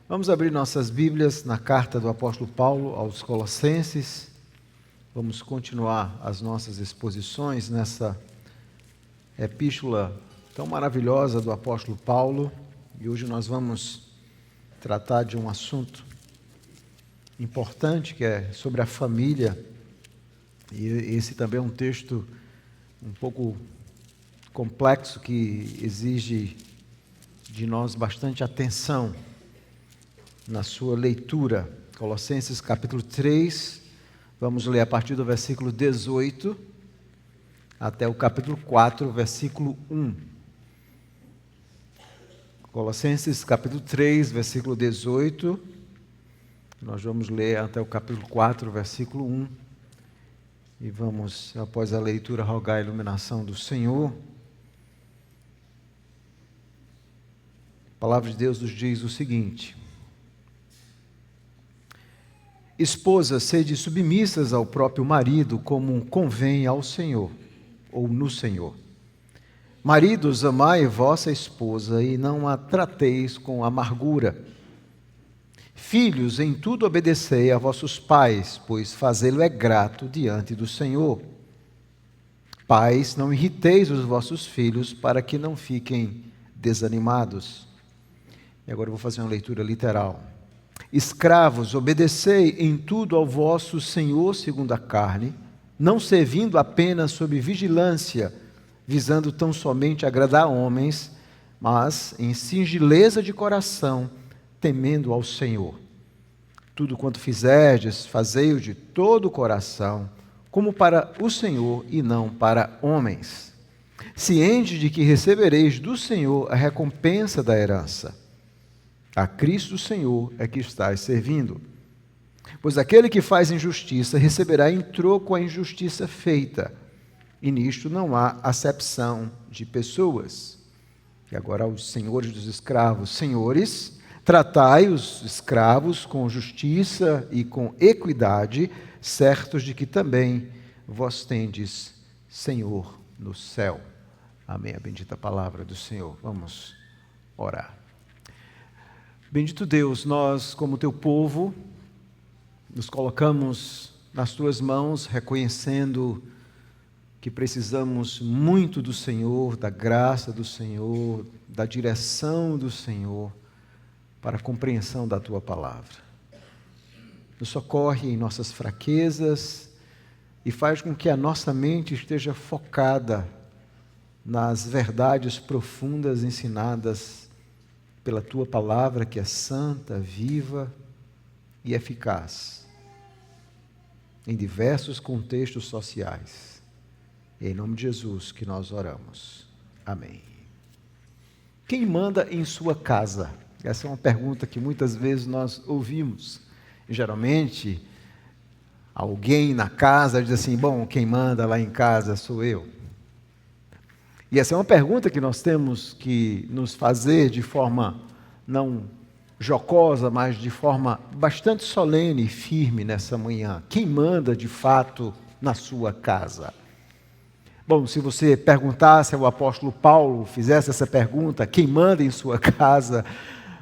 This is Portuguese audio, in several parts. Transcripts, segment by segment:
Vamos abrir nossas Bíblias na carta do apóstolo Paulo aos Colossenses. Vamos continuar as nossas exposições nessa epístola tão maravilhosa do apóstolo Paulo. E hoje nós vamos tratar de um assunto importante que é sobre a família. E esse também é um texto um pouco complexo que exige de nós bastante atenção na sua leitura. Colossenses capítulo 3, vamos ler a partir do versículo 18 até o capítulo 4, versículo 1. Colossenses capítulo 3, versículo 18, nós vamos ler até o capítulo 4, versículo 1, e vamos, após a leitura, rogar a iluminação do Senhor. A palavra de Deus nos diz o seguinte: Esposas, sede submissas ao próprio marido, como convém ao Senhor, ou no Senhor. Maridos, amai vossa esposa e não a trateis com amargura. Filhos, em tudo obedecei a vossos pais, pois fazê-lo é grato diante do Senhor. Pais, não irriteis os vossos filhos, para que não fiquem desanimados. E agora eu vou fazer uma leitura literal. Escravos, obedecei em tudo ao vosso Senhor segundo a carne, não servindo apenas sob vigilância, visando tão somente agradar homens, mas em singeleza de coração, temendo ao Senhor. Tudo quanto fizerdes, fazei-o de todo o coração, como para o Senhor e não para homens, ciente de que recebereis do Senhor a recompensa da herança. A Cristo Senhor é que estais servindo. Pois aquele que faz injustiça receberá em troco a injustiça feita, e nisto não há acepção de pessoas. E agora aos senhores dos escravos: senhores, tratai os escravos com justiça e com equidade, certos de que também vós tendes Senhor no céu. Amém. A bendita palavra do Senhor. Vamos orar. Bendito Deus, nós, como teu povo, nos colocamos nas tuas mãos, reconhecendo que precisamos muito do Senhor, da graça do Senhor, da direção do Senhor, para a compreensão da tua palavra. Nos socorre em nossas fraquezas e faz com que a nossa mente esteja focada nas verdades profundas ensinadas pela tua palavra, que é santa, viva e eficaz, em diversos contextos sociais. É em nome de Jesus que nós oramos. Amém. Quem manda em sua casa? Essa é uma pergunta que muitas vezes nós ouvimos. E, geralmente, alguém na casa diz assim: bom, quem manda lá em casa sou eu. E essa é uma pergunta que nós temos que nos fazer de forma não jocosa, mas de forma bastante solene e firme nessa manhã. Quem manda de fato na sua casa? Bom, se você perguntasse ao apóstolo Paulo, fizesse essa pergunta, quem manda em sua casa?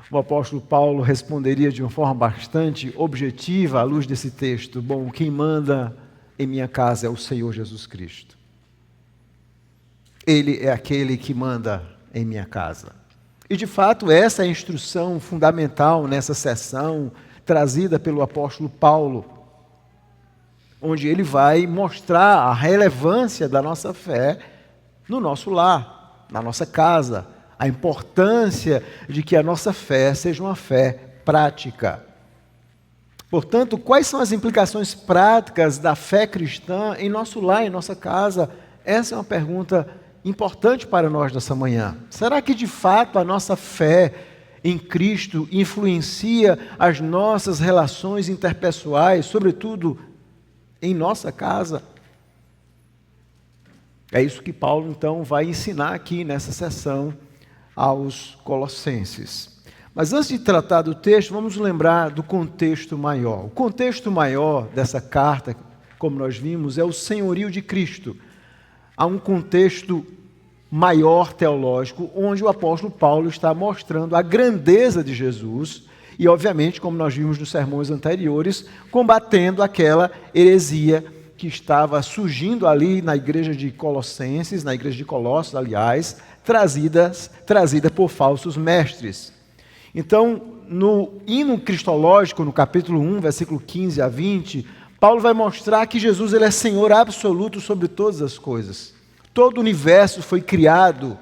O apóstolo Paulo responderia de uma forma bastante objetiva à luz desse texto: bom, quem manda em minha casa é o Senhor Jesus Cristo. Ele é aquele que manda em minha casa. E de fato essa é a instrução fundamental nessa sessão trazida pelo apóstolo Paulo, onde ele vai mostrar a relevância da nossa fé no nosso lar, na nossa casa, a importância de que a nossa fé seja uma fé prática. Portanto, quais são as implicações práticas da fé cristã em nosso lar, em nossa casa? Essa é uma pergunta importante para nós nessa manhã. Será que de fato a nossa fé em Cristo influencia as nossas relações interpessoais, sobretudo em nossa casa? É isso que Paulo então vai ensinar aqui nessa sessão aos Colossenses. Mas antes de tratar do texto, vamos lembrar do contexto maior. O contexto maior dessa carta, como nós vimos, é o senhorio de Cristo. Há um contexto maior teológico, onde o apóstolo Paulo está mostrando a grandeza de Jesus e, obviamente, como nós vimos nos sermões anteriores, combatendo aquela heresia que estava surgindo ali na igreja de Colossenses, na igreja de Colossos, aliás, trazida por falsos mestres. Então, no hino cristológico, no capítulo 1, versículo 15 a 20, Paulo vai mostrar que Jesus ele é Senhor absoluto sobre todas as coisas. Todo o universo foi criado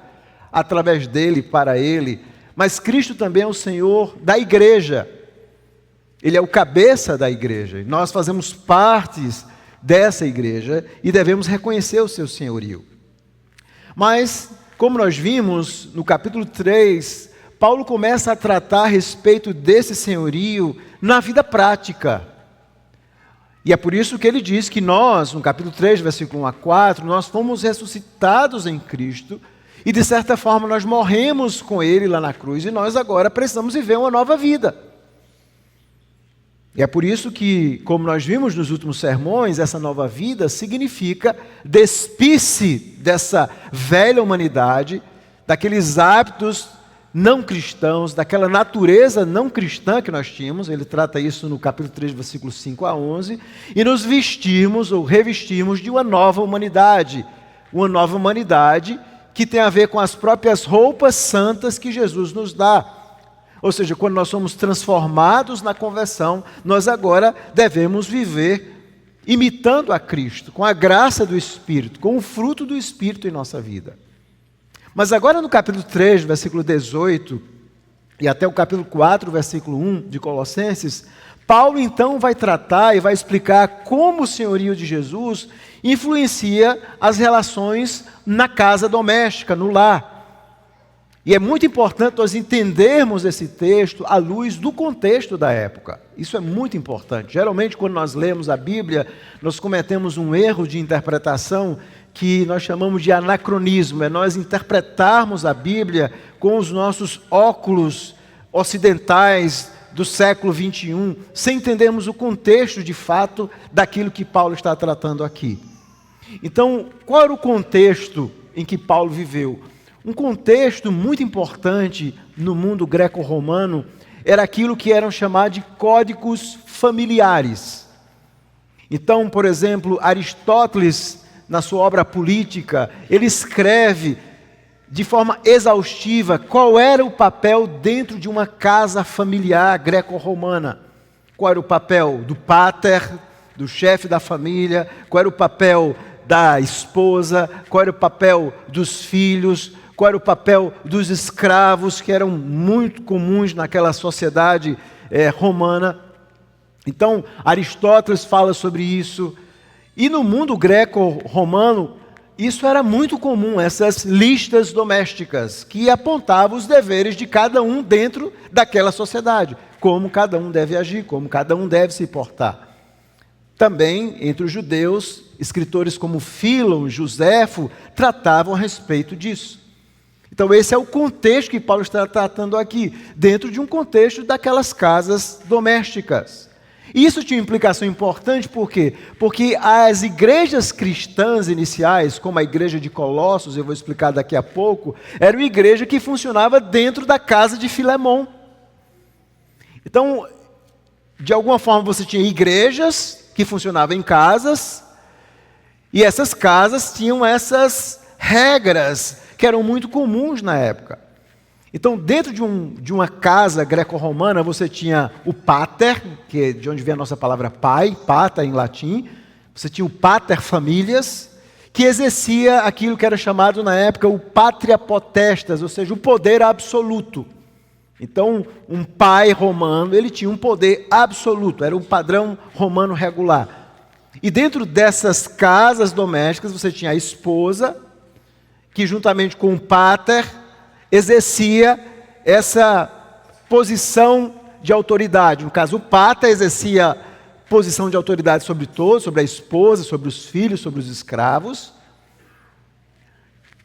através dele, para ele, mas Cristo também é o Senhor da igreja. Ele é o cabeça da igreja. Nós fazemos partes dessa igreja e devemos reconhecer o seu senhorio. Mas, como nós vimos no capítulo 3, Paulo começa a tratar a respeito desse senhorio na vida prática. E é por isso que ele diz que nós, no capítulo 3, versículo 1 a 4, nós fomos ressuscitados em Cristo e, de certa forma, nós morremos com ele lá na cruz e nós agora precisamos viver uma nova vida. E é por isso que, como nós vimos nos últimos sermões, essa nova vida significa despir-se dessa velha humanidade, daqueles hábitos não cristãos, daquela natureza não cristã que nós tínhamos. Ele trata isso no capítulo 3, versículos 5 a 11, e nos vestirmos ou revestirmos de uma nova humanidade que tem a ver com as próprias roupas santas que Jesus nos dá. Ou seja, quando nós somos transformados na conversão, nós agora devemos viver imitando a Cristo, com a graça do Espírito, com o fruto do Espírito em nossa vida. Mas agora no capítulo 3, versículo 18, e até o capítulo 4, versículo 1 de Colossenses, Paulo então vai tratar e vai explicar como o senhorio de Jesus influencia as relações na casa doméstica, no lar. E é muito importante nós entendermos esse texto à luz do contexto da época. Isso é muito importante. Geralmente, quando nós lemos a Bíblia, nós cometemos um erro de interpretação que nós chamamos de anacronismo. É nós interpretarmos a Bíblia com os nossos óculos ocidentais do século 21, sem entendermos o contexto de fato daquilo que Paulo está tratando aqui. Então, qual era o contexto em que Paulo viveu? Um contexto muito importante no mundo greco-romano era aquilo que eram chamados de códigos familiares. Então, por exemplo, Aristóteles, na sua obra Política, ele escreve de forma exaustiva qual era o papel dentro de uma casa familiar greco-romana. Qual era o papel do pater, do chefe da família, qual era o papel da esposa, qual era o papel dos filhos, qual era o papel dos escravos, que eram muito comuns naquela sociedade romana. Então, Aristóteles fala sobre isso. E no mundo greco-romano, isso era muito comum, essas listas domésticas, que apontavam os deveres de cada um dentro daquela sociedade, como cada um deve agir, como cada um deve se portar. Também, entre os judeus, escritores como Fílon, Joséfo, tratavam a respeito disso. Então esse é o contexto que Paulo está tratando aqui, dentro de um contexto daquelas casas domésticas. E isso tinha uma implicação importante, por quê? Porque as igrejas cristãs iniciais, como a igreja de Colossos, eu vou explicar daqui a pouco, era uma igreja que funcionava dentro da casa de Filemon. Então, de alguma forma você tinha igrejas que funcionavam em casas, e essas casas tinham essas regras que eram muito comuns na época. Então, dentro de uma casa greco-romana, você tinha o pater, que é de onde vem a nossa palavra pai, pater em latim. Você tinha o pater familias, que exercia aquilo que era chamado na época o patria potestas, ou seja, o poder absoluto. Então, um pai romano, ele tinha um poder absoluto, era um padrão romano regular. E dentro dessas casas domésticas, você tinha a esposa, que juntamente com o pater, exercia essa posição de autoridade. No caso, o pater exercia posição de autoridade sobre todos, sobre a esposa, sobre os filhos, sobre os escravos.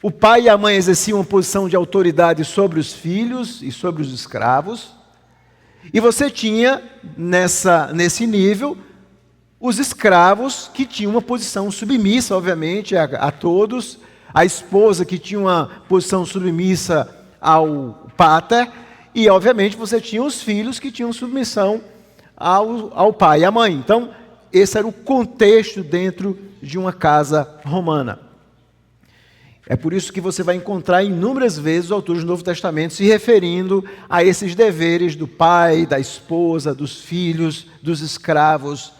O pai e a mãe exerciam uma posição de autoridade sobre os filhos e sobre os escravos. E você tinha, nesse nível, os escravos que tinham uma posição submissa, obviamente, a todos, A esposa que tinha uma posição submissa ao pater, e obviamente você tinha os filhos que tinham submissão ao pai e à mãe. Então, esse era o contexto dentro de uma casa romana. É por isso que você vai encontrar inúmeras vezes os autores do Novo Testamento se referindo a esses deveres do pai, da esposa, dos filhos, dos escravos.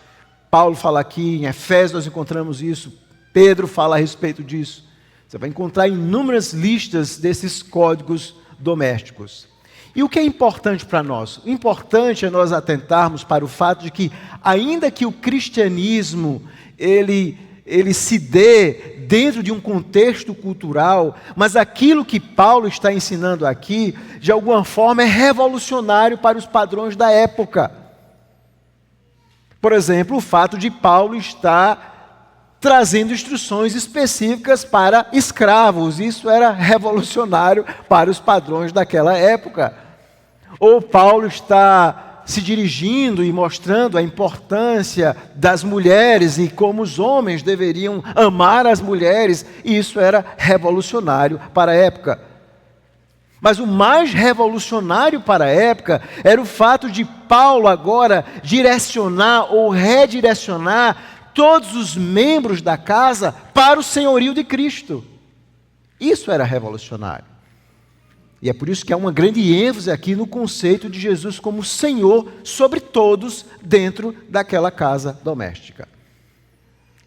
Paulo fala aqui, em Efésios nós encontramos isso, Pedro fala a respeito disso. Você vai encontrar inúmeras listas desses códigos domésticos. E o que é importante para nós? O importante é nós atentarmos para o fato de que, ainda que o cristianismo ele se dê dentro de um contexto cultural, mas aquilo que Paulo está ensinando aqui, de alguma forma, é revolucionário para os padrões da época. Por exemplo, o fato de Paulo estar trazendo instruções específicas para escravos, isso era revolucionário para os padrões daquela época. Ou Paulo está se dirigindo e mostrando a importância das mulheres e como os homens deveriam amar as mulheres, e isso era revolucionário para a época. Mas o mais revolucionário para a época era o fato de Paulo agora direcionar ou redirecionar todos os membros da casa para o senhorio de Cristo. Isso era revolucionário. E é por isso que há uma grande ênfase aqui no conceito de Jesus como Senhor sobre todos dentro daquela casa doméstica.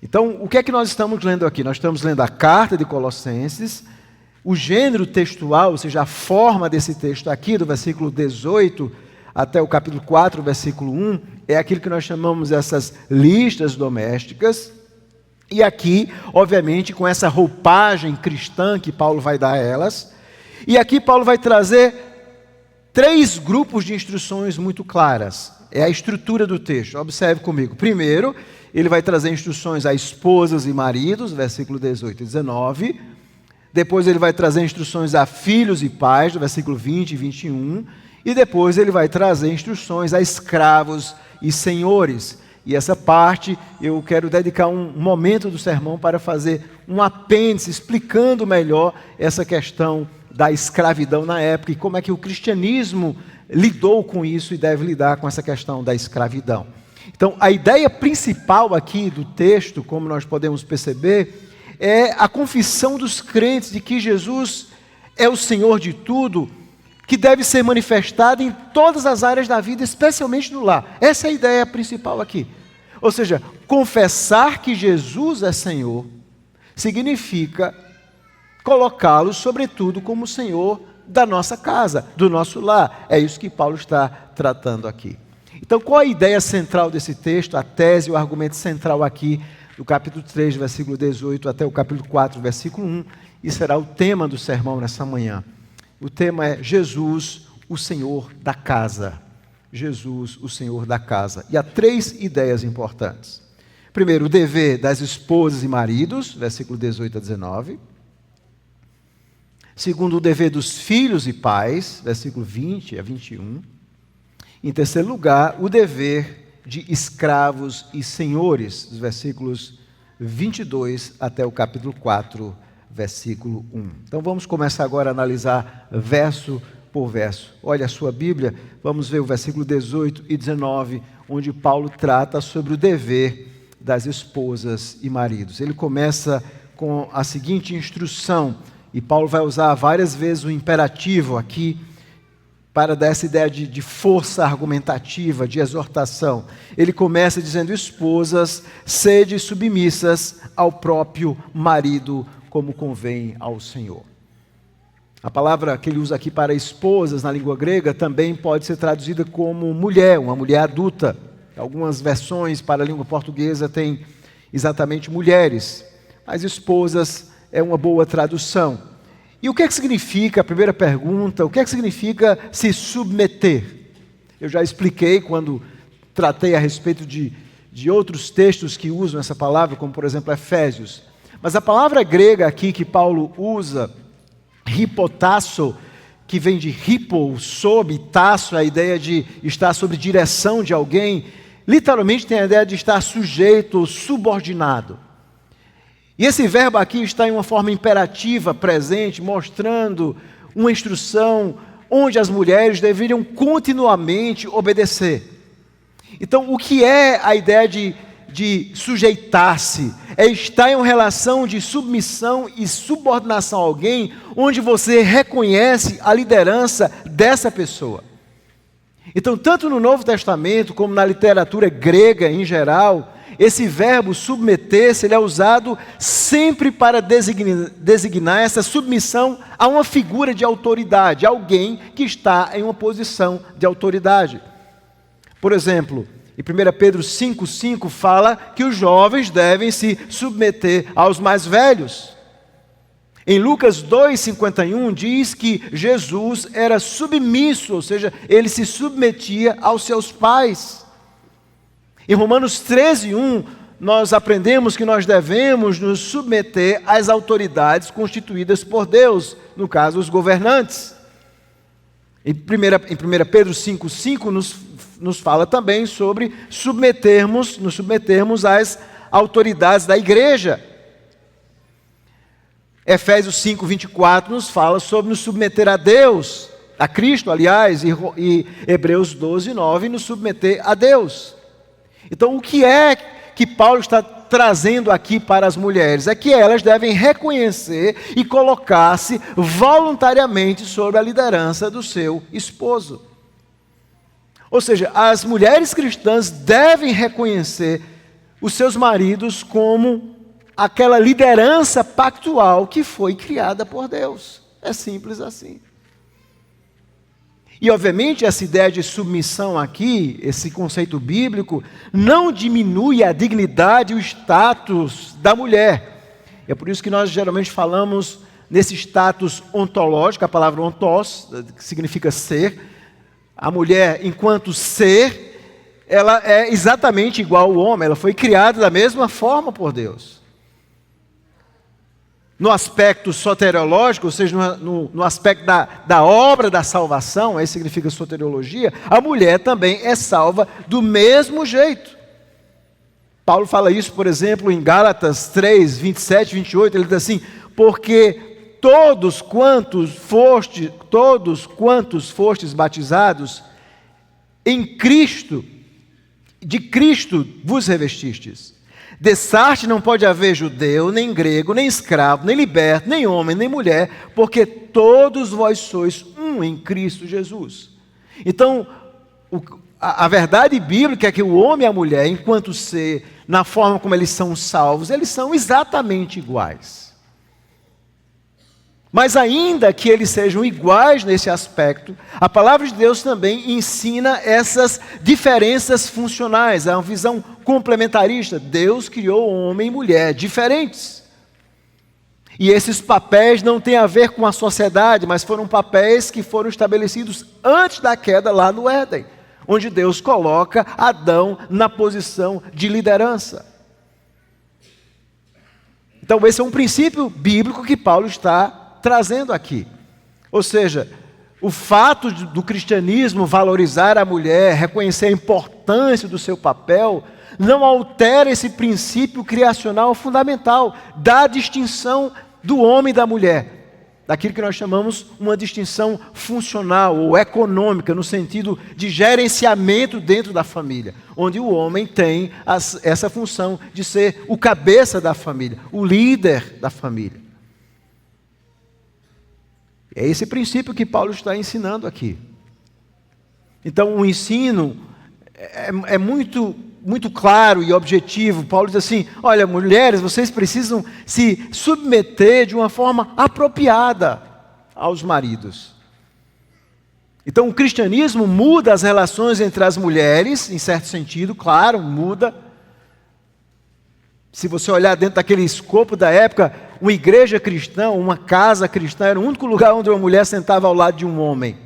Então, o que é que nós estamos lendo aqui? Nós estamos lendo a carta de Colossenses, o gênero textual, ou seja, a forma desse texto aqui, do versículo 18 até o capítulo 4, versículo 1, é aquilo que nós chamamos essas listas domésticas. E aqui, obviamente, com essa roupagem cristã que Paulo vai dar a elas. E aqui Paulo vai trazer 3 grupos de instruções muito claras. É a estrutura do texto. Observe comigo. Primeiro, ele vai trazer instruções a esposas e maridos, versículo 18 e 19. Depois ele vai trazer instruções a filhos e pais, do versículo 20 e 21. E depois ele vai trazer instruções a escravos e senhores. E essa parte eu quero dedicar um momento do sermão para fazer um apêndice explicando melhor essa questão da escravidão na época e como é que o cristianismo lidou com isso e deve lidar com essa questão da escravidão. Então, a ideia principal aqui do texto, como nós podemos perceber, é a confissão dos crentes de que Jesus é o Senhor de tudo, que deve ser manifestada em todas as áreas da vida, especialmente no lar. Essa é a ideia principal aqui. Ou seja, confessar que Jesus é Senhor significa colocá-lo, sobretudo, como Senhor da nossa casa, do nosso lar. É isso que Paulo está tratando aqui. Então, qual a ideia central desse texto, a tese, o argumento central aqui, do capítulo 3, versículo 18, até o capítulo 4, versículo 1, e será o tema do sermão nessa manhã. O tema é Jesus, o Senhor da casa. Jesus, o Senhor da casa. E há 3 ideias importantes. Primeiro, o dever das esposas e maridos, versículo 18 a 19. Segundo, o dever dos filhos e pais, versículo 20 a 21. Em terceiro lugar, o dever de escravos e senhores, dos versículos 22 até o capítulo 4, versículo 1. Então vamos começar agora a analisar verso por verso. Olha a sua Bíblia, vamos ver o versículo 18 e 19, onde Paulo trata sobre o dever das esposas e maridos. Ele começa com a seguinte instrução, e Paulo vai usar várias vezes o imperativo aqui, para dar essa ideia de força argumentativa, de exortação. Ele começa dizendo: esposas, sede submissas ao próprio marido, como convém ao Senhor. A palavra que ele usa aqui para esposas, na língua grega, também pode ser traduzida como mulher, uma mulher adulta. Algumas versões para a língua portuguesa têm exatamente mulheres, mas esposas é uma boa tradução. E o que é que significa, a primeira pergunta, o que é que significa se submeter? Eu já expliquei quando tratei a respeito de outros textos que usam essa palavra, como por exemplo Efésios. Mas a palavra grega aqui que Paulo usa, hipotasso, que vem de hipo, sob, tasso, a ideia de estar sob direção de alguém, literalmente tem a ideia de estar sujeito ou subordinado. E esse verbo aqui está em uma forma imperativa, presente, mostrando uma instrução onde as mulheres deveriam continuamente obedecer. Então, o que é a ideia de sujeitar-se? É estar em uma relação de submissão e subordinação a alguém, onde você reconhece a liderança dessa pessoa. Então, tanto no Novo Testamento, como na literatura grega em geral, esse verbo submeter-se, ele é usado sempre para designar essa submissão a uma figura de autoridade, alguém que está em uma posição de autoridade. Por exemplo, em 1 Pedro 5,5 fala que os jovens devem se submeter aos mais velhos. Em Lucas 2,51 diz que Jesus era submisso, ou seja, ele se submetia aos seus pais. Em Romanos 13,1 nós aprendemos que nós devemos nos submeter às autoridades constituídas por Deus, no caso, os governantes. Em 1 Pedro 5,5 nos fala também sobre nos submetermos às autoridades da igreja. Efésios 5,24 nos fala sobre nos submeter a Deus, a Cristo, aliás, e Hebreus 12,9 nos submeter a Deus. Então, o que é que Paulo está trazendo aqui para as mulheres? É que elas devem reconhecer e colocar-se voluntariamente sob a liderança do seu esposo. Ou seja, as mulheres cristãs devem reconhecer os seus maridos como aquela liderança pactual que foi criada por Deus. É simples assim. E, obviamente, essa ideia de submissão aqui, esse conceito bíblico, não diminui a dignidade e o status da mulher. É por isso que nós geralmente falamos nesse status ontológico, a palavra ontos, que significa ser. A mulher, enquanto ser, ela é exatamente igual ao homem, ela foi criada da mesma forma por Deus. No aspecto soteriológico, ou seja, no aspecto da obra da salvação, aí significa soteriologia, a mulher também é salva do mesmo jeito. Paulo fala isso, por exemplo, em Gálatas 3, 27 e 28, ele diz assim: porque todos quantos fostes batizados em Cristo, de Cristo vos revestistes. Dessarte não pode haver judeu, nem grego, nem escravo, nem liberto, nem homem, nem mulher, porque todos vós sois um em Cristo Jesus. Então, a verdade bíblica é que o homem e a mulher, enquanto ser, na forma como eles são salvos, eles são exatamente iguais. Mas ainda que eles sejam iguais nesse aspecto, a palavra de Deus também ensina essas diferenças funcionais, é uma visão complementarista. Deus criou homem e mulher diferentes. E esses papéis não têm a ver com a sociedade, mas foram papéis que foram estabelecidos antes da queda lá no Éden, onde Deus coloca Adão na posição de liderança. Então esse é um princípio bíblico que Paulo está trazendo aqui. Ou seja, o fato do cristianismo valorizar a mulher, reconhecer a importância do seu papel, não altera esse princípio criacional fundamental da distinção do homem e da mulher, daquilo que nós chamamos uma distinção funcional ou econômica, no sentido de gerenciamento dentro da família, onde o homem tem essa função de ser o cabeça da família, o líder da família. É esse princípio que Paulo está ensinando aqui. Então, o ensino é muito claro e objetivo. Paulo diz assim: olha, mulheres, vocês precisam se submeter de uma forma apropriada aos maridos. Então, o cristianismo muda as relações entre as mulheres, em certo sentido, claro, muda. Se você olhar dentro daquele escopo da época, uma igreja cristã, uma casa cristã, era o único lugar onde uma mulher sentava ao lado de um homem.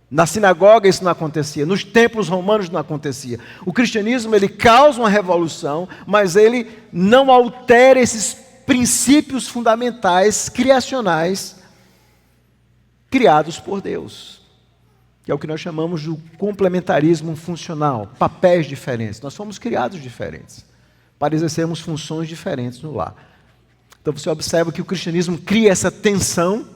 Na sinagoga isso não acontecia, nos templos romanos não acontecia. O cristianismo, ele causa uma revolução, mas ele não altera esses princípios fundamentais, criacionais, criados por Deus. Que é o que nós chamamos de complementarismo funcional, papéis diferentes. Nós fomos criados diferentes, para exercermos funções diferentes no lar. Então você observa que o cristianismo cria essa tensão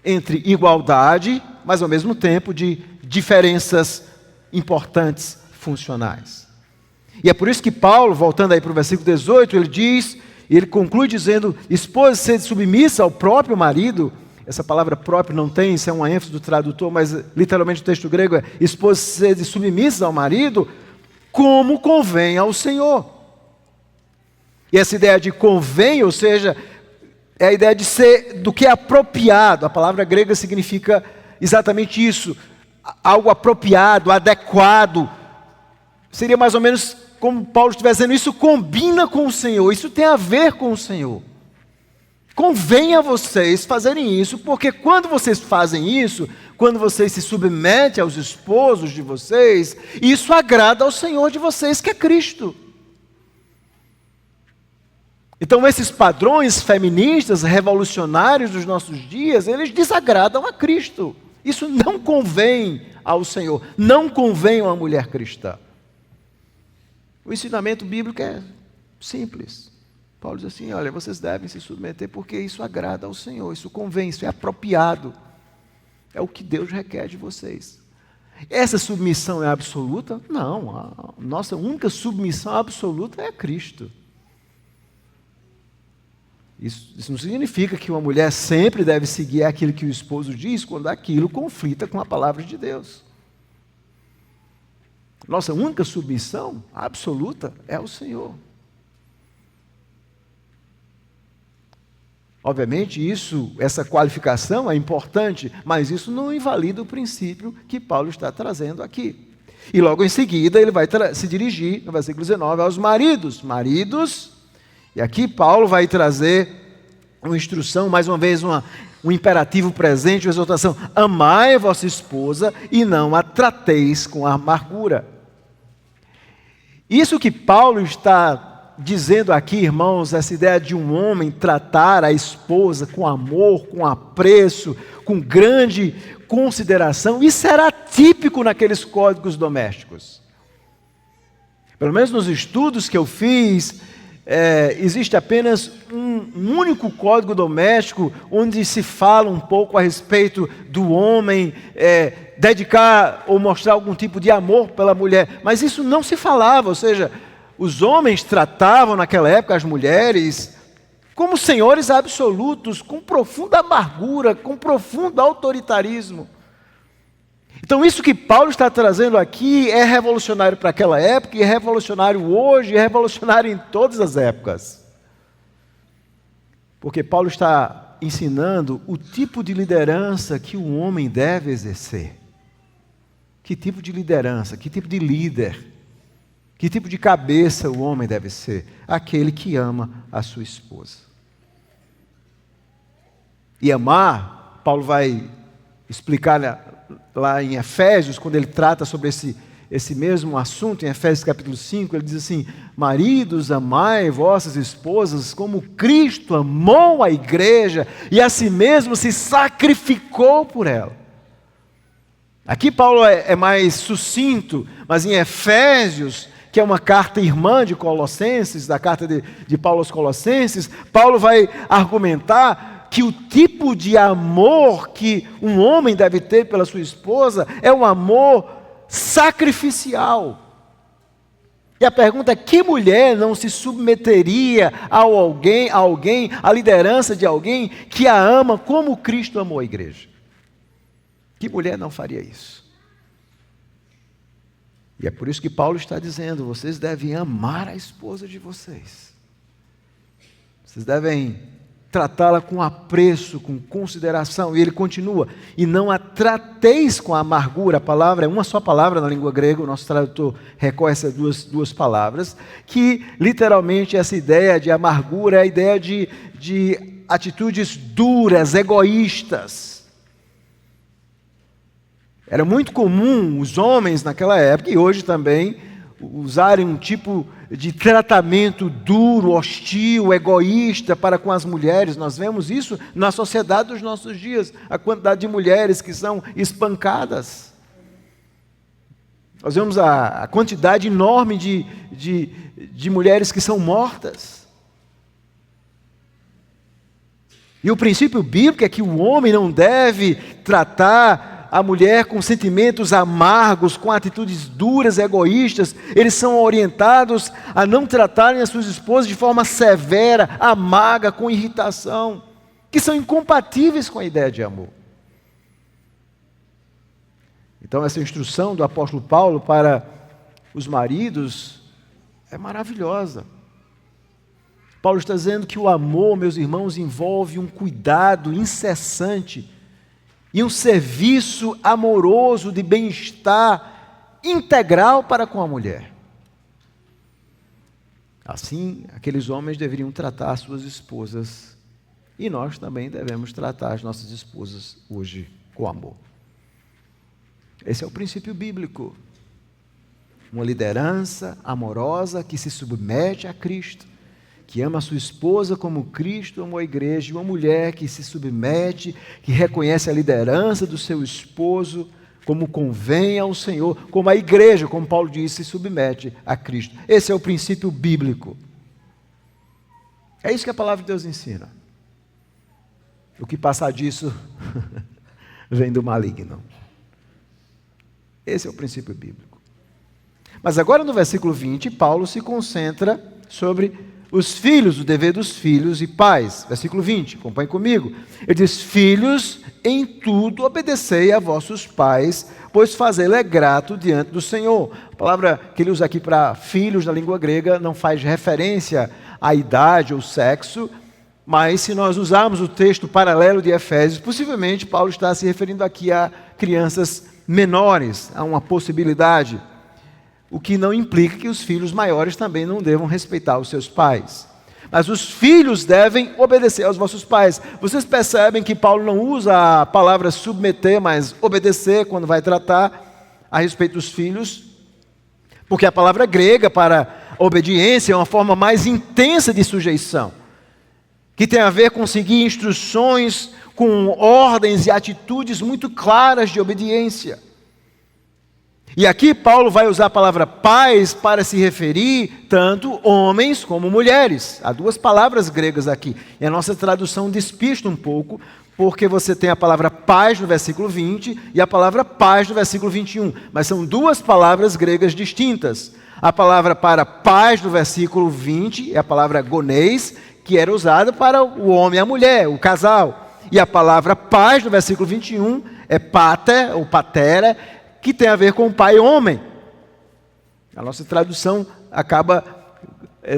entre igualdade, mas ao mesmo tempo de diferenças importantes funcionais. E é por isso que Paulo, voltando aí para o versículo 18, ele conclui dizendo: esposa, sede submissa ao próprio marido. Essa palavra próprio não tem, isso é uma ênfase do tradutor, mas literalmente o texto grego é: esposa, sede submissa ao marido, como convém ao Senhor. E essa ideia de convém, ou seja, é a ideia de ser do que é apropriado. A palavra grega significa exatamente isso, algo apropriado, adequado. Seria mais ou menos como Paulo estivesse dizendo: isso combina com o Senhor, isso tem a ver com o Senhor. Convém a vocês fazerem isso, porque quando vocês fazem isso, quando vocês se submetem aos esposos de vocês, isso agrada ao Senhor de vocês, que é Cristo. Então esses padrões feministas, revolucionários dos nossos dias, eles desagradam a Cristo. Isso não convém ao Senhor, não convém a uma mulher cristã. O ensinamento bíblico é simples. Paulo diz assim: olha, vocês devem se submeter porque isso agrada ao Senhor, isso convém, isso é apropriado. É o que Deus requer de vocês. Essa submissão é absoluta? Não, a nossa única submissão absoluta é a Cristo. Isso não significa que uma mulher sempre deve seguir aquilo que o esposo diz quando aquilo conflita com a palavra de Deus. Nossa única submissão absoluta é ao Senhor. Obviamente essa qualificação é importante, mas isso não invalida o princípio que Paulo está trazendo aqui. E logo em seguida ele vai se dirigir, no versículo 19, aos maridos. Maridos, e aqui Paulo vai trazer uma instrução, mais uma vez um imperativo presente, uma exortação: amai a vossa esposa e não a trateis com amargura. Isso que Paulo está dizendo aqui, irmãos, essa ideia de um homem tratar a esposa com amor, com apreço, com grande consideração, isso era típico naqueles códigos domésticos. Pelo menos nos estudos que eu fiz, existe apenas um único código doméstico onde se fala um pouco a respeito do homem dedicar ou mostrar algum tipo de amor pela mulher, mas isso não se falava, ou seja, os homens tratavam naquela época as mulheres como senhores absolutos, com profunda amargura, com profundo autoritarismo. Então isso que Paulo está trazendo aqui é revolucionário para aquela época, e é revolucionário hoje, e é revolucionário em todas as épocas. Porque Paulo está ensinando o tipo de liderança que o homem deve exercer. Que tipo de liderança, que tipo de líder, que tipo de cabeça o homem deve ser? Aquele que ama a sua esposa. E amar, Paulo vai explicar lá em Efésios, quando ele trata sobre esse mesmo assunto, em Efésios capítulo 5, ele diz assim: maridos, amai vossas esposas como Cristo amou a igreja e a si mesmo se sacrificou por ela. Aqui Paulo é mais sucinto, mas em Efésios, que é uma carta irmã de Colossenses, da carta de Paulo aos Colossenses, Paulo vai argumentar que o tipo de amor que um homem deve ter pela sua esposa é um amor sacrificial. E a pergunta é: que mulher não se submeteria a alguém, à liderança de alguém que a ama como Cristo amou a igreja? Que mulher não faria isso? E é por isso que Paulo está dizendo: vocês devem amar a esposa de vocês. Vocês devem tratá-la com apreço, com consideração. E ele continua: e não a trateis com amargura. A palavra é uma só palavra na língua grega, o nosso tradutor recorre a essas duas palavras, que literalmente essa ideia de amargura é a ideia de atitudes duras, egoístas. Era muito comum os homens naquela época, e hoje também, usarem um tipo de tratamento duro, hostil, egoísta para com as mulheres. Nós vemos isso na sociedade dos nossos dias, a quantidade de mulheres que são espancadas. Nós vemos a quantidade enorme de mulheres que são mortas. E o princípio bíblico é que o homem não deve tratar a mulher com sentimentos amargos, com atitudes duras, egoístas. Eles são orientados a não tratarem as suas esposas de forma severa, amarga, com irritação, que são incompatíveis com a ideia de amor. Então, essa instrução do apóstolo Paulo para os maridos é maravilhosa. Paulo está dizendo que o amor, meus irmãos, envolve um cuidado incessante e um serviço amoroso de bem-estar integral para com a mulher. Assim, aqueles homens deveriam tratar suas esposas, e nós também devemos tratar as nossas esposas hoje com amor. Esse é o princípio bíblico. Uma liderança amorosa que se submete a Cristo, que ama a sua esposa como Cristo amou a igreja, e uma mulher que se submete, que reconhece a liderança do seu esposo, como convém ao Senhor, como a igreja, como Paulo disse, se submete a Cristo. Esse é o princípio bíblico. É isso que a palavra de Deus ensina. O que passar disso vem do maligno. Esse é o princípio bíblico. Mas agora no versículo 20, Paulo se concentra sobre os filhos, o dever dos filhos e pais. Versículo 20, acompanhe comigo. Ele diz: filhos, em tudo obedecei a vossos pais, pois fazê-lo é grato diante do Senhor. A palavra que ele usa aqui para filhos na língua grega não faz referência à idade ou sexo, mas se nós usarmos o texto paralelo de Efésios, possivelmente Paulo está se referindo aqui a crianças menores, a uma possibilidade. O que não implica que os filhos maiores também não devam respeitar os seus pais. Mas os filhos devem obedecer aos vossos pais. Vocês percebem que Paulo não usa a palavra submeter, mas obedecer quando vai tratar a respeito dos filhos? Porque a palavra grega para obediência é uma forma mais intensa de sujeição, que tem a ver com seguir instruções, com ordens e atitudes muito claras de obediência. E aqui Paulo vai usar a palavra pais para se referir tanto homens como mulheres. Há duas palavras gregas aqui. E a nossa tradução despista um pouco, porque você tem a palavra pais no versículo 20 e a palavra pais no versículo 21. Mas são duas palavras gregas distintas. A palavra para pais no versículo 20 é a palavra gonês, que era usada para o homem e a mulher, o casal. E a palavra pais no versículo 21 é pater ou patera, que tem a ver com pai e homem. A nossa tradução acaba...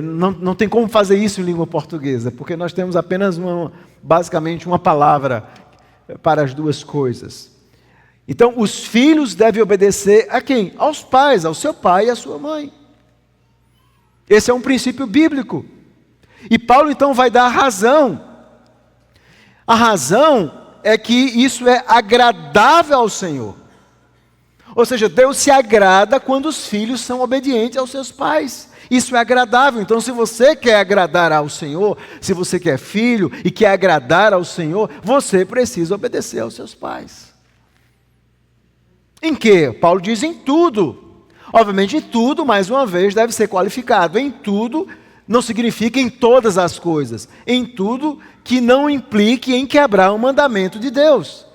Não tem como fazer isso em língua portuguesa, porque nós temos apenas basicamente uma palavra para as duas coisas. Então, os filhos devem obedecer a quem? Aos pais, ao seu pai e à sua mãe. Esse é um princípio bíblico. E Paulo então vai dar a razão. A razão é que isso é agradável ao Senhor. Ou seja, Deus se agrada quando os filhos são obedientes aos seus pais. Isso é agradável. Então, se você quer agradar ao Senhor, se você quer filho e quer agradar ao Senhor, você precisa obedecer aos seus pais. Em quê? Paulo diz em tudo. Obviamente, em tudo, mais uma vez, deve ser qualificado. Em tudo não significa em todas as coisas. Em tudo que não implique em quebrar o mandamento de Deus.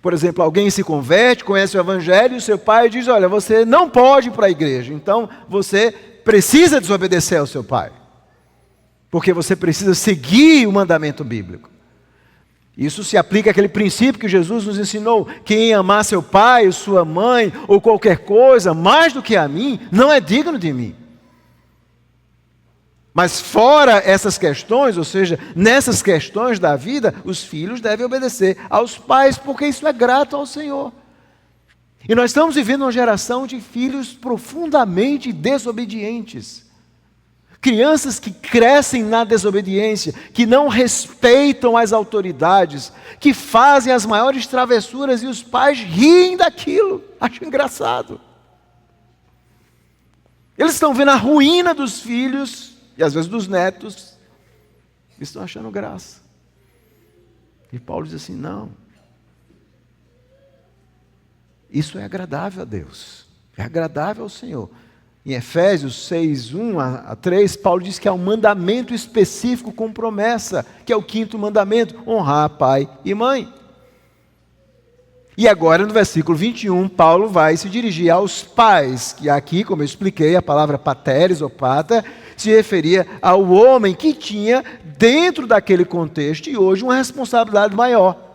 Por exemplo, alguém se converte, conhece o Evangelho, e o seu pai diz: olha, você não pode ir para a igreja, então você precisa desobedecer ao seu pai, porque você precisa seguir o mandamento bíblico. Isso se aplica àquele princípio que Jesus nos ensinou: quem amar seu pai, sua mãe, ou qualquer coisa, mais do que a mim, não é digno de mim. Mas fora essas questões, ou seja, nessas questões da vida, os filhos devem obedecer aos pais, porque isso é grato ao Senhor. E nós estamos vivendo uma geração de filhos profundamente desobedientes. Crianças que crescem na desobediência, que não respeitam as autoridades, que fazem as maiores travessuras e os pais riem daquilo, acham engraçado. Eles estão vendo a ruína dos filhos e às vezes dos netos, estão achando graça. E Paulo diz assim: não, isso é agradável a Deus, é agradável ao Senhor. Em Efésios 6, 1 a 3, Paulo diz que há um mandamento específico com promessa, que é o 5º mandamento: honrar pai e mãe. E agora, no versículo 21, Paulo vai se dirigir aos pais, que aqui, como eu expliquei, a palavra pateres ou pater se referia ao homem que tinha, dentro daquele contexto, e hoje, uma responsabilidade maior.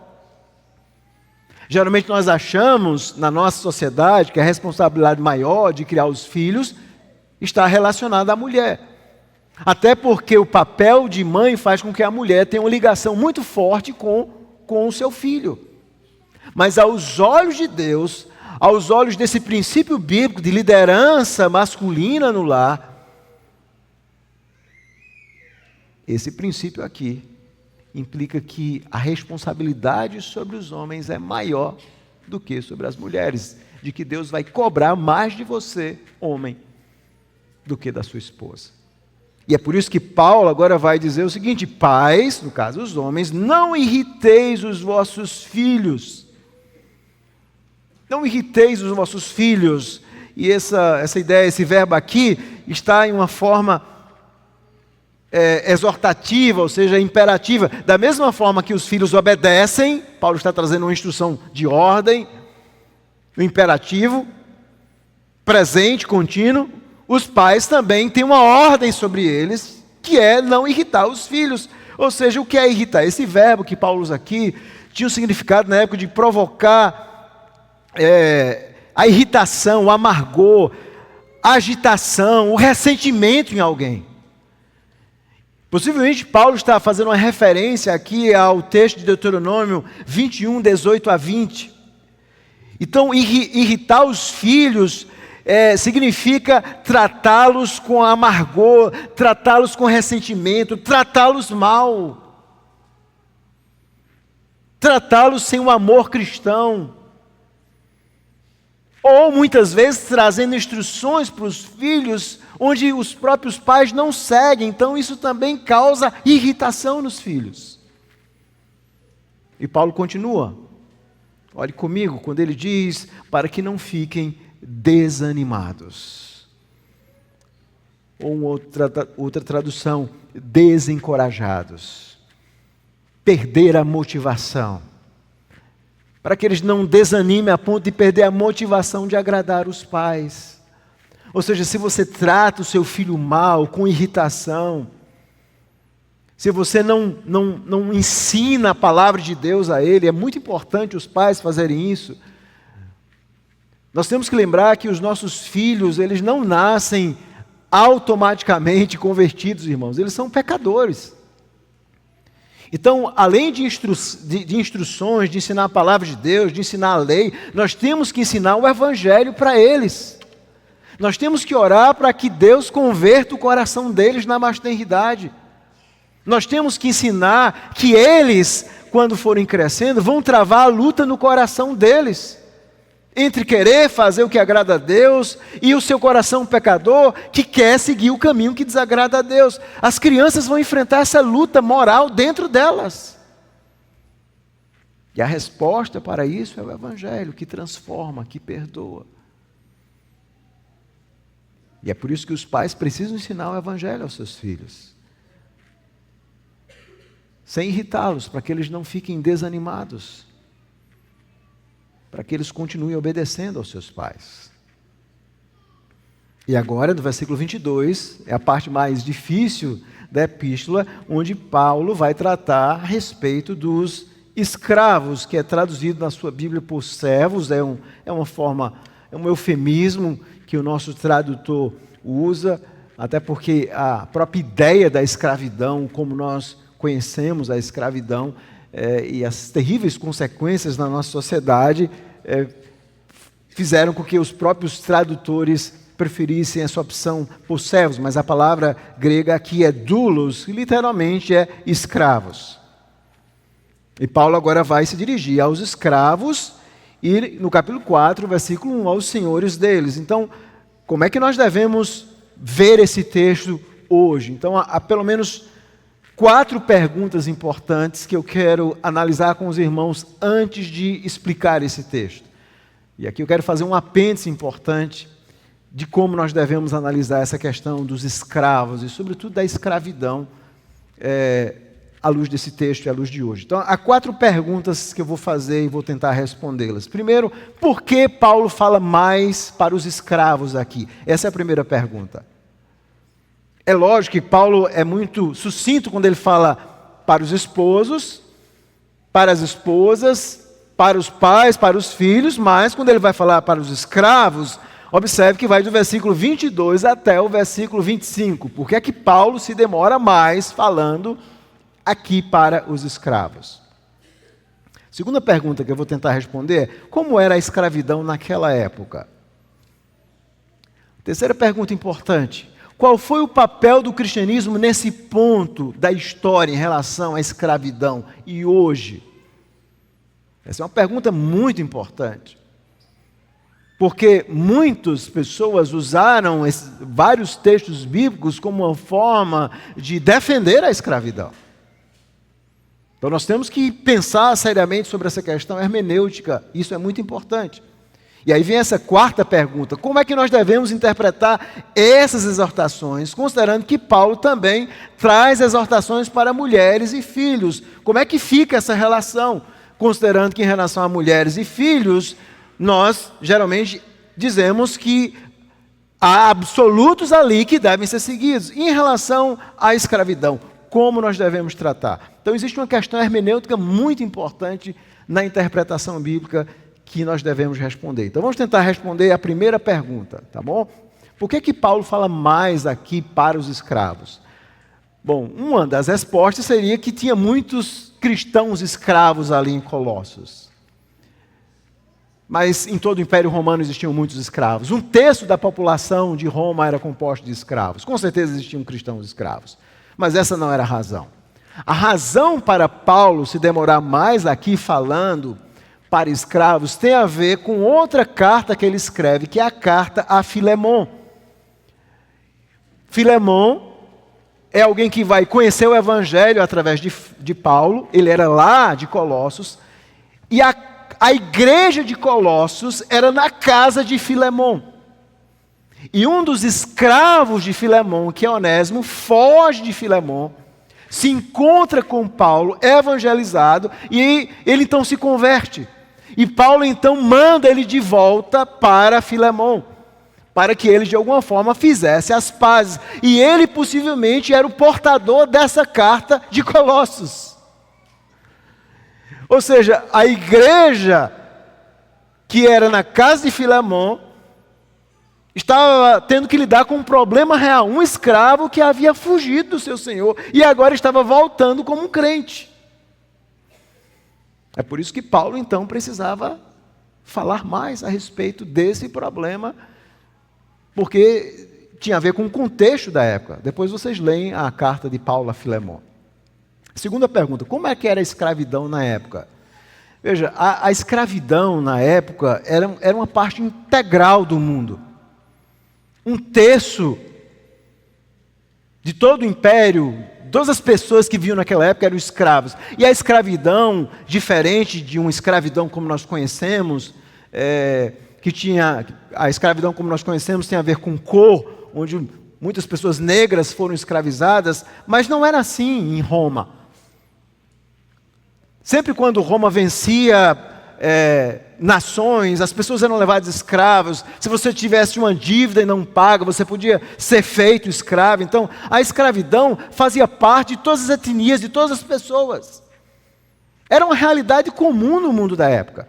Geralmente nós achamos, na nossa sociedade, que a responsabilidade maior de criar os filhos está relacionada à mulher. Até porque o papel de mãe faz com que a mulher tenha uma ligação muito forte com o seu filho. Mas aos olhos de Deus, aos olhos desse princípio bíblico de liderança masculina no lar, esse princípio aqui implica que a responsabilidade sobre os homens é maior do que sobre as mulheres, de que Deus vai cobrar mais de você, homem, do que da sua esposa. E é por isso que Paulo agora vai dizer o seguinte: pais, no caso os homens, não irriteis os vossos filhos. Não irriteis os vossos filhos. E essa ideia, esse verbo aqui, está em uma forma exortativa, ou seja, imperativa. Da mesma forma que os filhos obedecem, Paulo está trazendo uma instrução de ordem, um imperativo, presente, contínuo. Os pais também têm uma ordem sobre eles, que é não irritar os filhos. Ou seja, o que é irritar? Esse verbo que Paulo usa aqui tinha um significado na época de provocar a irritação, o amargor, a agitação, o ressentimento em alguém. Possivelmente Paulo está fazendo uma referência aqui ao texto de Deuteronômio 21, 18 a 20. Então, irritar os filhos significa tratá-los com amargor, tratá-los com ressentimento, tratá-los mal, tratá-los sem o amor cristão. Ou muitas vezes trazendo instruções para os filhos, onde os próprios pais não seguem. Então isso também causa irritação nos filhos. E Paulo continua. Olhe comigo, quando ele diz, para que não fiquem desanimados. Ou outra tradução, desencorajados. Perder a motivação. Para que eles não desanimem a ponto de perder a motivação de agradar os pais. Ou seja, se você trata o seu filho mal, com irritação, se você não ensina a palavra de Deus a ele, é muito importante os pais fazerem isso. Nós temos que lembrar que os nossos filhos, eles não nascem automaticamente convertidos, irmãos, eles são pecadores. Então, além de instruções, de ensinar a palavra de Deus, de ensinar a lei, nós temos que ensinar o evangelho para eles. Nós temos que orar para que Deus converta o coração deles na masternidade. Nós temos que ensinar que eles, quando forem crescendo, vão travar a luta no coração deles. Entre querer fazer o que agrada a Deus e o seu coração pecador que quer seguir o caminho que desagrada a Deus. As crianças vão enfrentar essa luta moral dentro delas. E a resposta para isso é o Evangelho, que transforma, que perdoa. E é por isso que os pais precisam ensinar o Evangelho aos seus filhos. Sem irritá-los, para que eles não fiquem desanimados. Para que eles continuem obedecendo aos seus pais. E agora, no versículo 22, é a parte mais difícil da epístola, onde Paulo vai tratar a respeito dos escravos, que é traduzido na sua Bíblia por servos, é um eufemismo que o nosso tradutor usa, até porque a própria ideia da escravidão, como nós conhecemos a escravidão, e as terríveis consequências na nossa sociedade fizeram com que os próprios tradutores preferissem essa opção por servos, mas a palavra grega aqui é doulos, que literalmente é escravos. E Paulo agora vai se dirigir aos escravos e no capítulo 4, versículo 1, aos senhores deles. Então, como é que nós devemos ver esse texto hoje? Então, há pelo menos 4 perguntas importantes que eu quero analisar com os irmãos antes de explicar esse texto. E aqui eu quero fazer um apêndice importante de como nós devemos analisar essa questão dos escravos e, sobretudo, da escravidão à luz desse texto e à luz de hoje. Então, há 4 perguntas que eu vou fazer e vou tentar respondê-las. Primeiro, por que Paulo fala mais para os escravos aqui? Essa é a primeira pergunta. É lógico que Paulo é muito sucinto quando ele fala para os esposos, para as esposas, para os pais, para os filhos, mas quando ele vai falar para os escravos, observe que vai do versículo 22 até o versículo 25. Por que é que Paulo se demora mais falando aqui para os escravos? Segunda pergunta que eu vou tentar responder é: como era a escravidão naquela época? Terceira pergunta importante: qual foi o papel do cristianismo nesse ponto da história em relação à escravidão e hoje? Essa é uma pergunta muito importante, porque muitas pessoas usaram vários textos bíblicos como uma forma de defender a escravidão. Então nós temos que pensar seriamente sobre essa questão hermenêutica, isso é muito importante. E aí vem essa quarta pergunta: como é que nós devemos interpretar essas exortações, considerando que Paulo também traz exortações para mulheres e filhos? Como é que fica essa relação? Considerando que em relação a mulheres e filhos, nós geralmente dizemos que há absolutos ali que devem ser seguidos. E em relação à escravidão, como nós devemos tratar? Então existe uma questão hermenêutica muito importante na interpretação bíblica que nós devemos responder. Então vamos tentar responder a primeira pergunta, tá bom? Por que Paulo fala mais aqui para os escravos? Bom, uma das respostas seria que tinha muitos cristãos escravos ali em Colossos. Mas em todo o Império Romano existiam muitos escravos. 1/3 da população de Roma era composta de escravos. Com certeza existiam cristãos escravos. Mas essa não era a razão. A razão para Paulo se demorar mais aqui falando para escravos tem a ver com outra carta que ele escreve, que é a carta a Filemon. Filemon é alguém que vai conhecer o Evangelho através de Paulo. Ele era lá de Colossos. E a igreja de Colossos era na casa de Filemon. E um dos escravos de Filemon, que é Onésimo, foge de Filemon, se encontra com Paulo, é evangelizado, e ele então se converte. E Paulo então manda ele de volta para Filemon, para que ele de alguma forma fizesse as pazes. E ele possivelmente era o portador dessa carta de Colossos. Ou seja, a igreja que era na casa de Filemon estava tendo que lidar com um problema real. Um escravo que havia fugido do seu senhor e agora estava voltando como um crente. É por isso que Paulo então precisava falar mais a respeito desse problema, porque tinha a ver com o contexto da época. Depois vocês leem a carta de Paulo a Filemon. Segunda pergunta: como é que era a escravidão na época? Veja, a escravidão na época era uma parte integral do mundo. 1/3 de todo o império, todas as pessoas que viviam naquela época eram escravos. E a escravidão, diferente de uma escravidão como nós conhecemos, a escravidão como nós conhecemos tem a ver com cor, onde muitas pessoas negras foram escravizadas, mas não era assim em Roma. Sempre quando Roma vencia nações, as pessoas eram levadas escravos. Se você tivesse uma dívida e não paga, você podia ser feito escravo. Então, a escravidão fazia parte de todas as etnias, de todas as pessoas. Era uma realidade comum no mundo da época.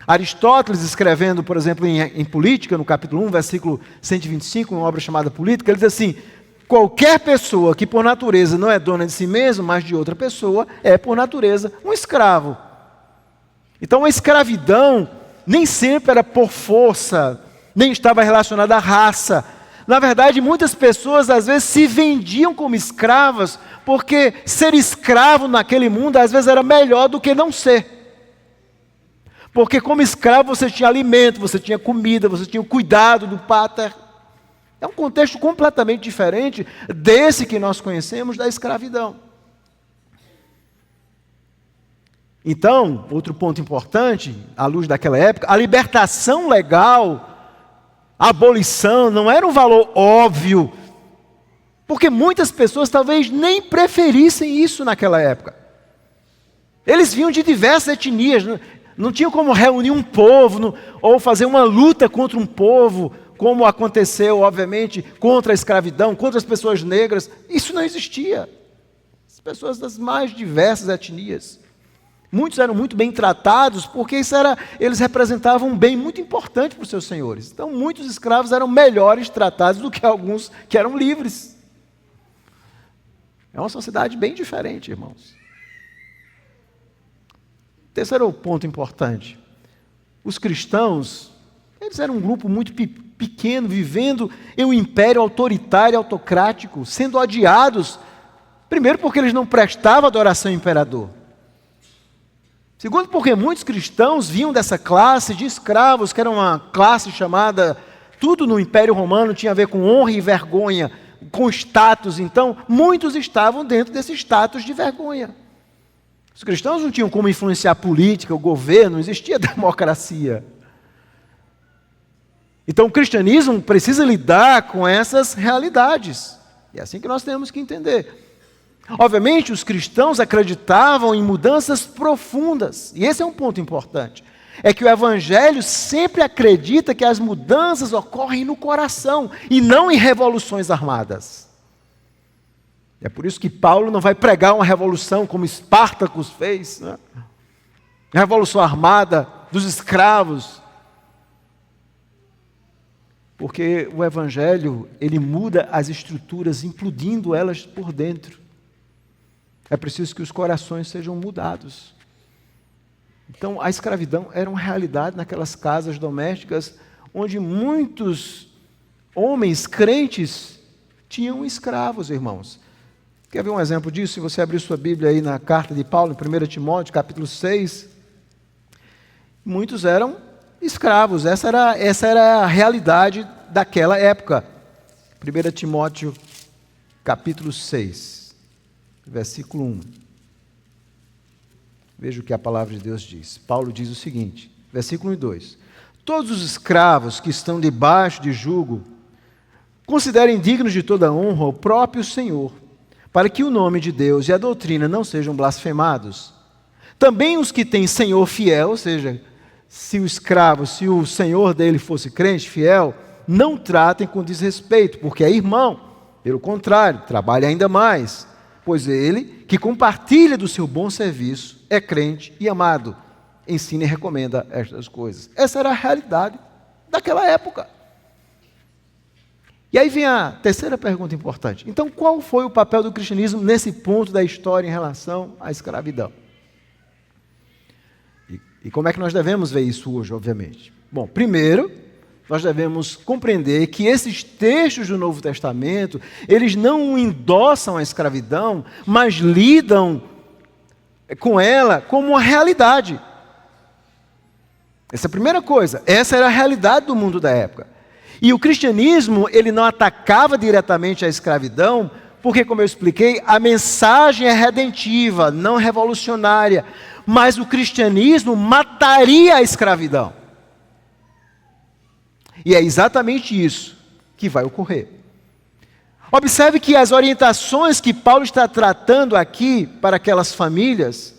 Aristóteles, escrevendo, por exemplo, em Política, no capítulo 1, versículo 125, uma obra chamada Política, ele diz assim: qualquer pessoa que por natureza não é dona de si mesma, mas de outra pessoa, é por natureza um escravo. Então a escravidão nem sempre era por força, nem estava relacionada à raça. Na verdade, muitas pessoas às vezes se vendiam como escravas, porque ser escravo naquele mundo às vezes era melhor do que não ser. Porque como escravo você tinha alimento, você tinha comida, você tinha o cuidado do pater. É um contexto completamente diferente desse que nós conhecemos da escravidão. Então, outro ponto importante, à luz daquela época, a libertação legal a abolição não era um valor óbvio, porque muitas pessoas talvez nem preferissem isso naquela época. Eles vinham de diversas etnias, não tinham como reunir um povo, ou fazer uma luta contra um povo, como aconteceu, obviamente, contra a escravidão, contra as pessoas negras. Isso não existia. As pessoas das mais diversas etnias. Muitos eram muito bem tratados, porque eles representavam um bem muito importante para os seus senhores. Então, muitos escravos eram melhores tratados do que alguns que eram livres. É uma sociedade bem diferente, irmãos. Terceiro ponto importante. Os cristãos, eles eram um grupo muito pequeno, vivendo em um império autoritário, autocrático, sendo odiados, primeiro porque eles não prestavam adoração ao imperador. Segundo, porque muitos cristãos vinham dessa classe de escravos, que era uma classe chamada, tudo no Império Romano tinha a ver com honra e vergonha, com status. Então, muitos estavam dentro desse status de vergonha. Os cristãos não tinham como influenciar a política, o governo, não existia democracia. Então, o cristianismo precisa lidar com essas realidades. E é assim que nós temos que entender. Obviamente, os cristãos acreditavam em mudanças profundas. E esse é um ponto importante. É que o Evangelho sempre acredita que as mudanças ocorrem no coração e não em revoluções armadas. É por isso que Paulo não vai pregar uma revolução como Espartacus fez, né? A revolução armada dos escravos. Porque o Evangelho, ele muda as estruturas, implodindo elas por dentro. É preciso que os corações sejam mudados. Então, a escravidão era uma realidade naquelas casas domésticas, onde muitos homens crentes tinham escravos, irmãos. Quer ver um exemplo disso? Se você abrir sua Bíblia aí na carta de Paulo, em 1 Timóteo, capítulo 6, muitos eram escravos. Essa era a realidade daquela época. 1 Timóteo, capítulo 6. Versículo 1. Veja o que a palavra de Deus diz. Paulo diz o seguinte, versículo 1 e 2. Todos os escravos que estão debaixo de jugo, considerem dignos de toda honra o próprio Senhor, para que o nome de Deus e a doutrina não sejam blasfemados. Também os que têm senhor fiel, ou seja, se o senhor dele fosse crente, fiel, não tratem com desrespeito, porque é irmão. Pelo contrário, trabalhe ainda mais. Pois ele, que compartilha do seu bom serviço, é crente e amado. Ensina e recomenda estas coisas. Essa era a realidade daquela época. E aí vem a terceira pergunta importante. Então, qual foi o papel do cristianismo nesse ponto da história em relação à escravidão? E como é que nós devemos ver isso hoje, obviamente? Bom, primeiro, nós devemos compreender que esses textos do Novo Testamento, eles não endossam a escravidão, mas lidam com ela como uma realidade. Essa é a primeira coisa. Essa era a realidade do mundo da época. E o cristianismo, ele não atacava diretamente a escravidão, porque, como eu expliquei, a mensagem é redentiva, não revolucionária. Mas o cristianismo mataria a escravidão. E é exatamente isso que vai ocorrer. Observe que as orientações que Paulo está tratando aqui para aquelas famílias,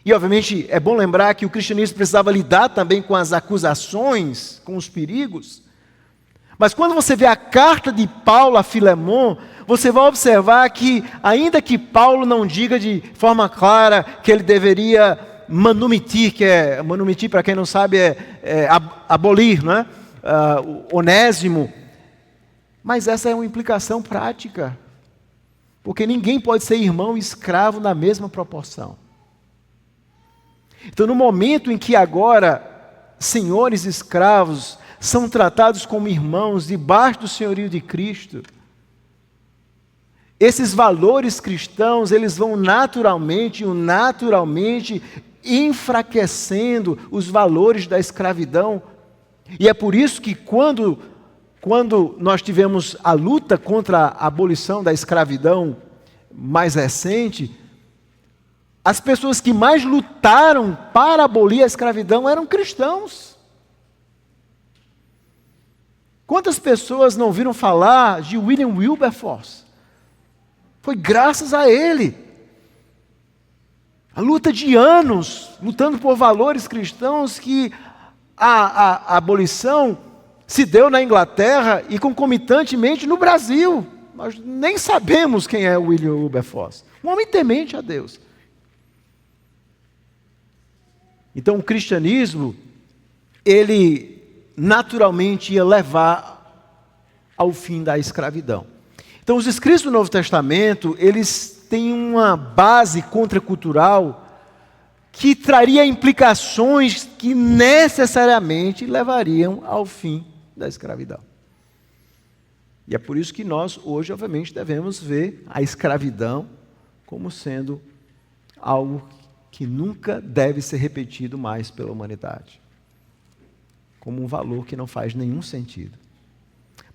e obviamente é bom lembrar que o cristianismo precisava lidar também com as acusações, com os perigos, mas quando você vê a carta de Paulo a Filemon, você vai observar que, ainda que Paulo não diga de forma clara que ele deveria manumitir, manumitir, para quem não sabe, é abolir, não é? Onésimo, mas essa é uma implicação prática, porque ninguém pode ser irmão e escravo na mesma proporção. Então, no momento em que agora senhores escravos são tratados como irmãos debaixo do senhorio de Cristo, esses valores cristãos, eles vão naturalmente enfraquecendo os valores da escravidão. E é por isso que quando nós tivemos a luta contra a abolição da escravidão mais recente, as pessoas que mais lutaram para abolir a escravidão eram cristãos. Quantas pessoas não ouviram falar de William Wilberforce? Foi graças a ele. A luta de anos, lutando por valores cristãos, que a abolição se deu na Inglaterra e concomitantemente no Brasil. Nós nem sabemos quem é William Wilberforce. Um homem temente a Deus. Então o cristianismo, ele naturalmente ia levar ao fim da escravidão. Então os escritos do Novo Testamento, eles têm uma base contracultural que traria implicações que necessariamente levariam ao fim da escravidão. E é por isso que nós hoje, obviamente, devemos ver a escravidão como sendo algo que nunca deve ser repetido mais pela humanidade. Como um valor que não faz nenhum sentido.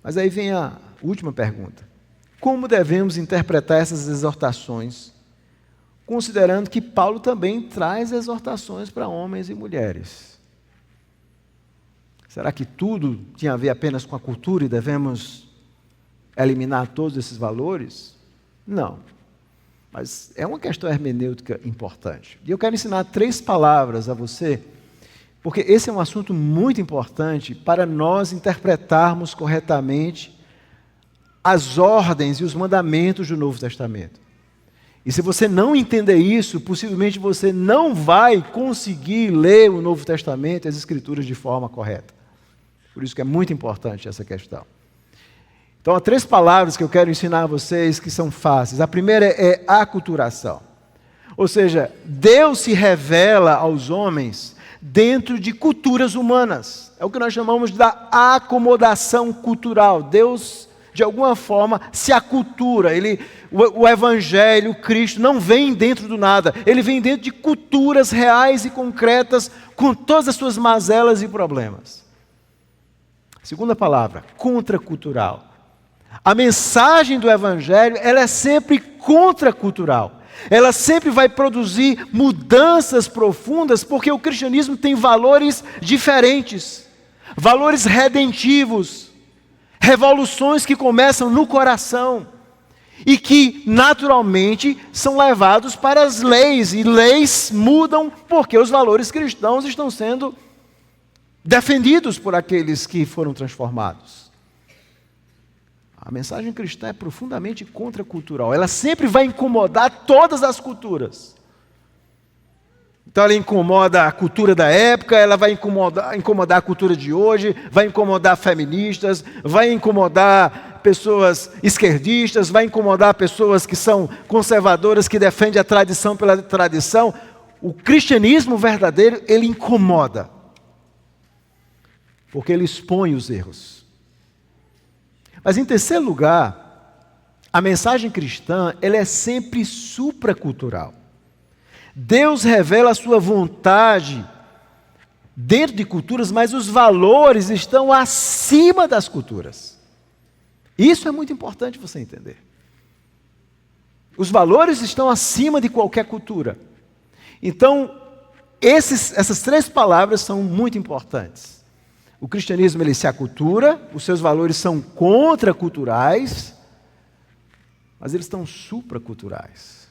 Mas aí vem a última pergunta. Como devemos interpretar essas exortações, considerando que Paulo também traz exortações para homens e mulheres? Será que tudo tinha a ver apenas com a cultura e devemos eliminar todos esses valores? Não. Mas é uma questão hermenêutica importante. E eu quero ensinar 3 palavras a você, porque esse é um assunto muito importante para nós interpretarmos corretamente as ordens e os mandamentos do Novo Testamento. E se você não entender isso, possivelmente você não vai conseguir ler o Novo Testamento e as Escrituras de forma correta. Por isso que é muito importante essa questão. Então, há 3 palavras que eu quero ensinar a vocês que são fáceis. A primeira é aculturação. Ou seja, Deus se revela aos homens dentro de culturas humanas. É o que nós chamamos da acomodação cultural. Deus, de alguma forma, se acultura. O Evangelho, o Cristo, não vem dentro do nada. Ele vem dentro de culturas reais e concretas, com todas as suas mazelas e problemas. Segunda palavra, contracultural. A mensagem do Evangelho, ela é sempre contracultural. Ela sempre vai produzir mudanças profundas, porque o cristianismo tem valores diferentes, valores redentivos, revoluções que começam no coração e que naturalmente são levados para as leis, e leis mudam porque os valores cristãos estão sendo defendidos por aqueles que foram transformados. A mensagem cristã é profundamente contracultural. Ela sempre vai incomodar todas as culturas. Então ela incomoda a cultura da época, ela vai incomodar a cultura de hoje, vai incomodar feministas, vai incomodar pessoas esquerdistas, vai incomodar pessoas que são conservadoras, que defendem a tradição pela tradição. O cristianismo verdadeiro, ele incomoda, porque ele expõe os erros. Mas em terceiro lugar, a mensagem cristã, ela é sempre supracultural. Deus revela a sua vontade dentro de culturas, mas os valores estão acima das culturas. Isso é muito importante você entender. Os valores estão acima de qualquer cultura. Então, essas 3 palavras são muito importantes. O cristianismo, ele se acultura, os seus valores são contraculturais, mas eles estão supraculturais.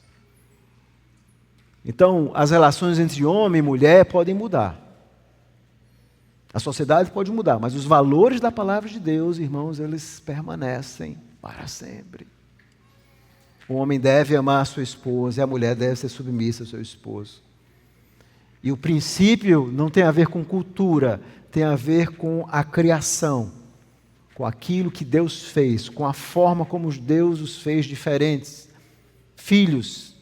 Então, as relações entre homem e mulher podem mudar. A sociedade pode mudar, mas os valores da palavra de Deus, irmãos, eles permanecem para sempre. O homem deve amar a sua esposa e a mulher deve ser submissa ao seu esposo. E o princípio não tem a ver com cultura, tem a ver com a criação, com aquilo que Deus fez, com a forma como Deus os fez diferentes, filhos.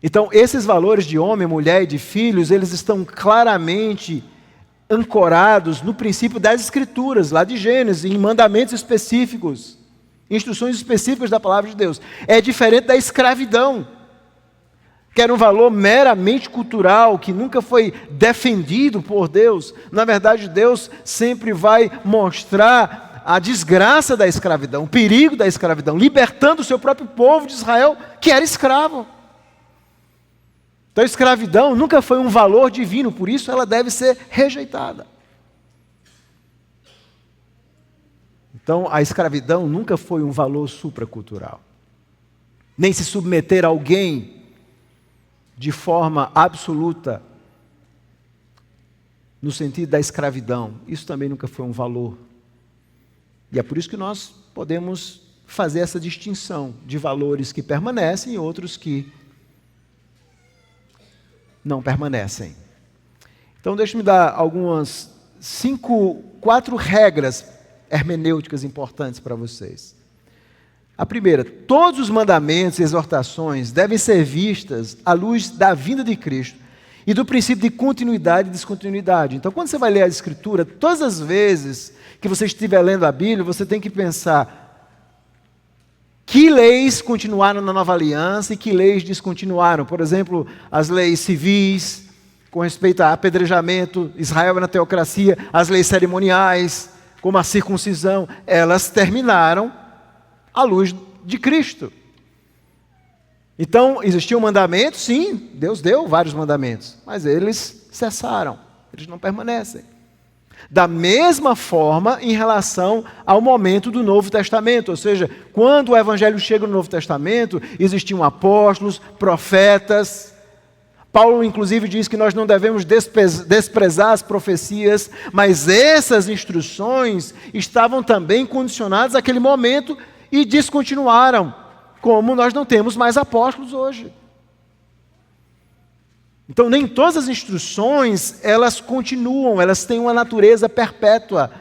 Então, esses valores de homem, mulher e de filhos, eles estão claramente ancorados no princípio das Escrituras, lá de Gênesis, em mandamentos específicos, instruções específicas da palavra de Deus. É diferente da escravidão, que era um valor meramente cultural, que nunca foi defendido por Deus. Na verdade, Deus sempre vai mostrar a desgraça da escravidão, o perigo da escravidão, libertando o seu próprio povo de Israel, que era escravo. Então a escravidão nunca foi um valor divino, por isso ela deve ser rejeitada. Então, a escravidão nunca foi um valor supracultural. Nem se submeter a alguém de forma absoluta, no sentido da escravidão, isso também nunca foi um valor. E é por isso que nós podemos fazer essa distinção de valores que permanecem e outros que não permanecem. Então, deixe-me dar quatro regras hermenêuticas importantes para vocês. A primeira, todos os mandamentos e exortações devem ser vistas à luz da vinda de Cristo e do princípio de continuidade e descontinuidade. Então, quando você vai ler a Escritura, todas as vezes que você estiver lendo a Bíblia, você tem que pensar que leis continuaram na Nova Aliança e que leis descontinuaram. Por exemplo, as leis civis, com respeito a apedrejamento, Israel na teocracia, as leis cerimoniais, como a circuncisão, elas terminaram à luz de Cristo. Então, existiam mandamentos, sim, Deus deu vários mandamentos, mas eles cessaram, eles não permanecem. Da mesma forma, em relação ao momento do Novo Testamento, ou seja, quando o Evangelho chega no Novo Testamento, existiam apóstolos, profetas. Paulo, inclusive, diz que nós não devemos desprezar as profecias, mas essas instruções estavam também condicionadas àquele momento e descontinuaram, como nós não temos mais apóstolos hoje. Então, nem todas as instruções, elas continuam, elas têm uma natureza perpétua.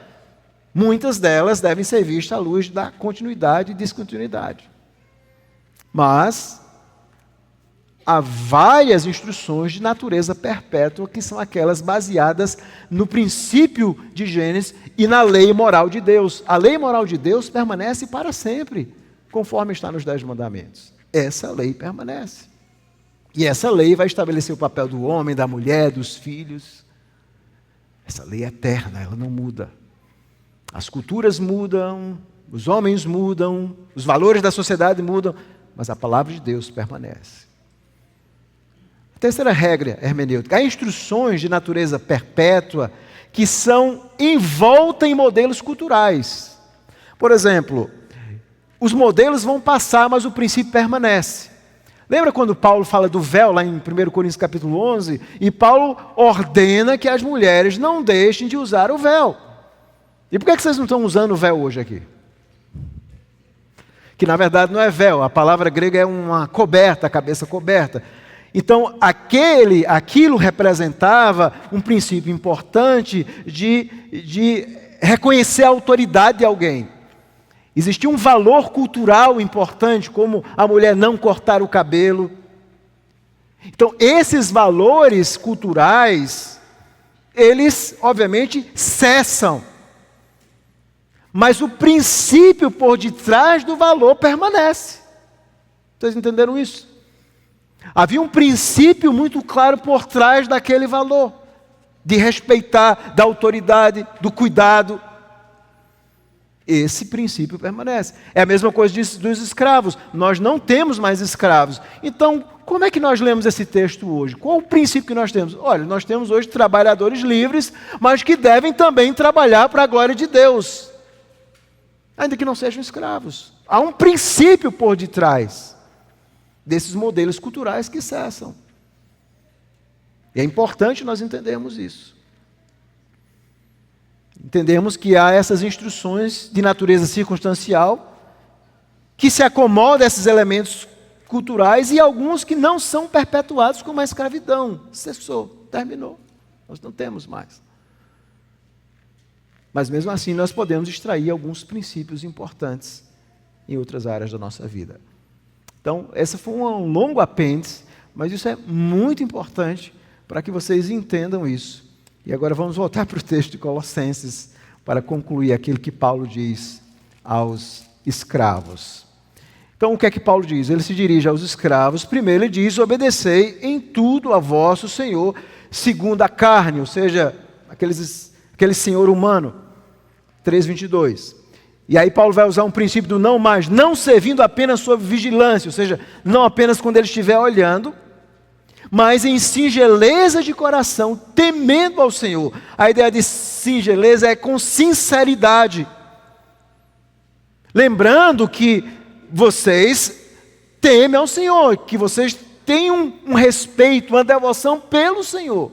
Muitas delas devem ser vistas à luz da continuidade e descontinuidade. Mas há várias instruções de natureza perpétua, que são aquelas baseadas no princípio de Gênesis e na lei moral de Deus. A lei moral de Deus permanece para sempre, conforme está nos 10 mandamentos. Essa lei permanece. E essa lei vai estabelecer o papel do homem, da mulher, dos filhos. Essa lei é eterna, ela não muda. As culturas mudam, os homens mudam, os valores da sociedade mudam, mas a palavra de Deus permanece. A terceira regra hermenêutica: há instruções de natureza perpétua que são envoltas em modelos culturais. Por exemplo, os modelos vão passar, mas o princípio permanece. Lembra quando Paulo fala do véu, lá em 1 Coríntios capítulo 11? E Paulo ordena que as mulheres não deixem de usar o véu. E por que vocês não estão usando o véu hoje aqui? Que na verdade não é véu, a palavra grega é uma coberta, a cabeça coberta. Então, aquilo representava um princípio importante de reconhecer a autoridade de alguém. Existia um valor cultural importante, como a mulher não cortar o cabelo. Então, esses valores culturais, eles, obviamente, cessam. Mas o princípio por detrás do valor permanece. Vocês entenderam isso? Havia um princípio muito claro por trás daquele valor, de respeitar, da autoridade, do cuidado. Esse princípio permanece. É a mesma coisa dos escravos. Nós não temos mais escravos. Então, como é que nós lemos esse texto hoje? Qual o princípio que nós temos? Olha, nós temos hoje trabalhadores livres, mas que devem também trabalhar para a glória de Deus, ainda que não sejam escravos. Há um princípio por detrás desses modelos culturais que cessam. E é importante nós entendermos isso. Entendemos que há essas instruções de natureza circunstancial que se acomodam a esses elementos culturais e alguns que não são perpetuados, como a escravidão. Cessou, terminou. Nós não temos mais. Mas mesmo assim nós podemos extrair alguns princípios importantes em outras áreas da nossa vida. Então, esse foi um longo apêndice, mas isso é muito importante para que vocês entendam isso. E agora vamos voltar para o texto de Colossenses para concluir aquilo que Paulo diz aos escravos. Então, o que é que Paulo diz? Ele se dirige aos escravos. Primeiro, ele diz: obedecei em tudo a vosso Senhor, segundo a carne, ou seja, aquele senhor humano. 3:22. E aí Paulo vai usar um princípio do não mais, não servindo apenas sob vigilância, ou seja, não apenas quando ele estiver olhando, mas em singeleza de coração, temendo ao Senhor. A ideia de singeleza é com sinceridade. Lembrando que vocês temem ao Senhor, que vocês têm um respeito, uma devoção pelo Senhor.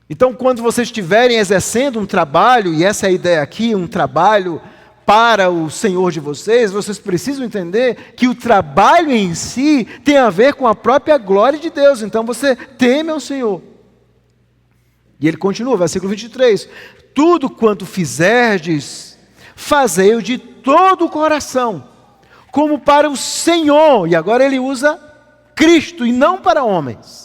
Então, quando vocês estiverem exercendo um trabalho, e essa é a ideia aqui, um trabalho para o Senhor de vocês, vocês precisam entender que o trabalho em si tem a ver com a própria glória de Deus. Então, você teme ao Senhor. E ele continua, versículo 23. Tudo quanto fizerdes, fazei-o de todo o coração, como para o Senhor. E agora ele usa Cristo e não para homens.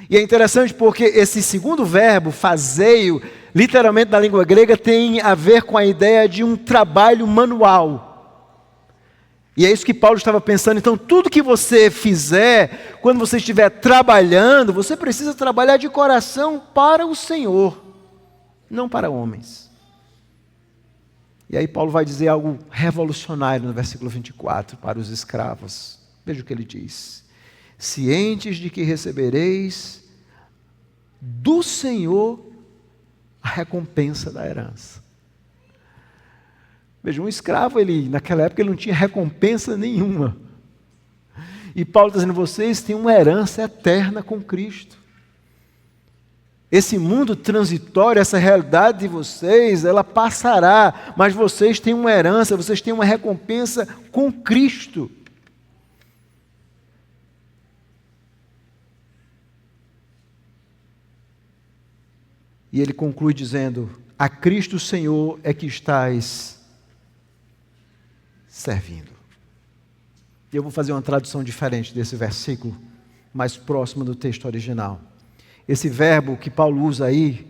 E é interessante porque esse segundo verbo, fazei-o, literalmente na língua grega, tem a ver com a ideia de um trabalho manual. E é isso que Paulo estava pensando. Então, tudo que você fizer, quando você estiver trabalhando, você precisa trabalhar de coração para o Senhor, não para homens. E aí Paulo vai dizer algo revolucionário no versículo 24 para os escravos. Veja o que ele diz. Cientes de que recebereis do Senhor a recompensa da herança. Veja, um escravo, naquela época, ele não tinha recompensa nenhuma. E Paulo está dizendo, vocês têm uma herança eterna com Cristo. Esse mundo transitório, essa realidade de vocês, ela passará, mas vocês têm uma herança, vocês têm uma recompensa com Cristo. E ele conclui dizendo, a Cristo Senhor é que estais servindo. Eu vou fazer uma tradução diferente desse versículo, mais próxima do texto original. Esse verbo que Paulo usa aí,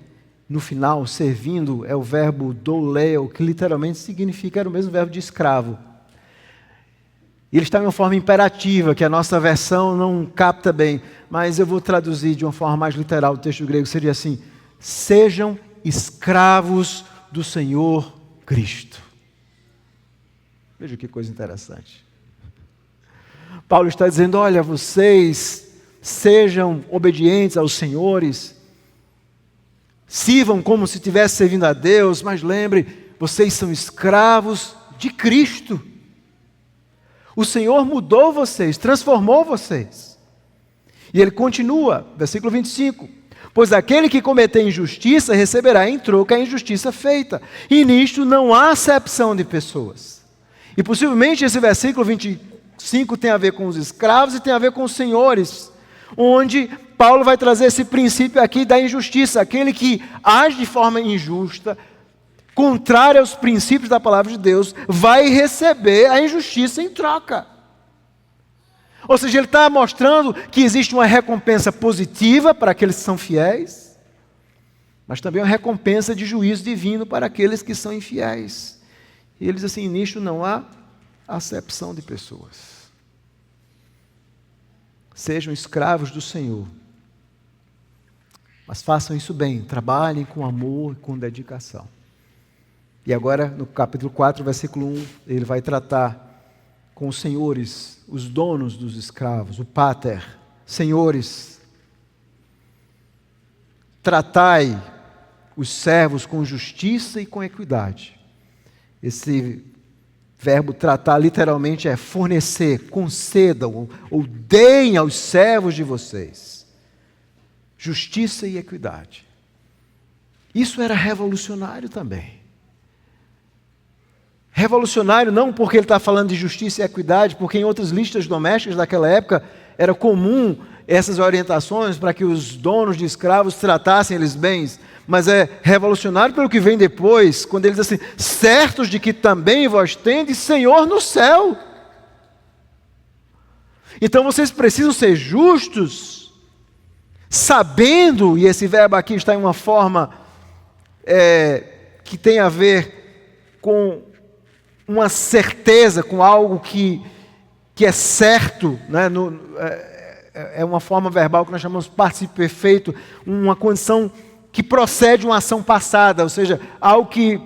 no final, servindo, é o verbo douleo, que literalmente significa, era o mesmo verbo de escravo. E ele está em uma forma imperativa, que a nossa versão não capta bem, mas eu vou traduzir de uma forma mais literal do texto grego, seria assim, sejam escravos do Senhor Cristo. Veja que coisa interessante. Paulo está dizendo, olha, vocês sejam obedientes aos senhores, sirvam como se estivesse servindo a Deus, mas lembre, vocês são escravos de Cristo. O Senhor mudou vocês, transformou vocês. E ele continua, versículo 25. Pois aquele que cometer injustiça receberá em troca a injustiça feita. E nisto não há acepção de pessoas. E possivelmente esse versículo 25 tem a ver com os escravos e tem a ver com os senhores, onde Paulo vai trazer esse princípio aqui da injustiça. Aquele que age de forma injusta, contrária aos princípios da palavra de Deus, vai receber a injustiça em troca. Ou seja, ele está mostrando que existe uma recompensa positiva para aqueles que são fiéis, mas também uma recompensa de juízo divino para aqueles que são infiéis. E ele diz assim, nisto não há acepção de pessoas. Sejam escravos do Senhor, mas façam isso bem, trabalhem com amor e com dedicação. E agora, no capítulo 4, versículo 1, ele vai tratar com os senhores, os donos dos escravos, o pater, senhores, tratai os servos com justiça e com equidade. Esse verbo tratar literalmente é fornecer, concedam ou deem aos servos de vocês justiça e equidade. Isso era revolucionário também. Revolucionário não porque ele está falando de justiça e equidade, porque em outras listas domésticas daquela época era comum essas orientações para que os donos de escravos tratassem eles bem, mas é revolucionário pelo que vem depois, quando ele diz assim, certos de que também vós tendes Senhor no céu. Então vocês precisam ser justos, sabendo, e esse verbo aqui está em uma forma que tem a ver com uma certeza, com algo que é certo, né? É uma forma verbal que nós chamamos de particípio perfeito, uma condição que procede de uma ação passada, ou seja, algo que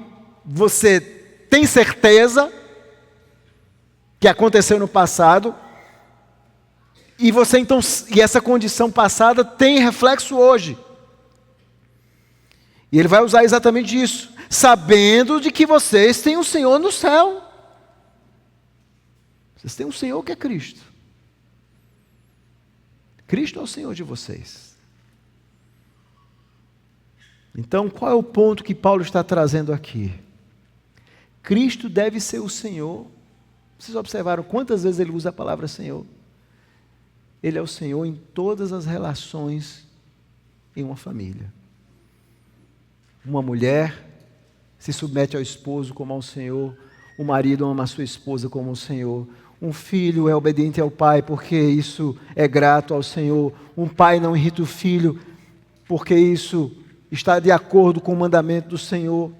você tem certeza que aconteceu no passado, e você e essa condição passada tem reflexo hoje. E ele vai usar exatamente isso, sabendo de que vocês têm um Senhor no céu. Vocês têm um Senhor que é Cristo. Cristo é o Senhor de vocês. Então, qual é o ponto que Paulo está trazendo aqui? Cristo deve ser o Senhor. Vocês observaram quantas vezes ele usa a palavra Senhor? Ele é o Senhor em todas as relações em uma família. Uma mulher se submete ao esposo como ao Senhor. O marido ama a sua esposa como o Senhor. Um filho é obediente ao pai porque isso é grato ao Senhor. Um pai não irrita o filho porque isso está de acordo com o mandamento do Senhor.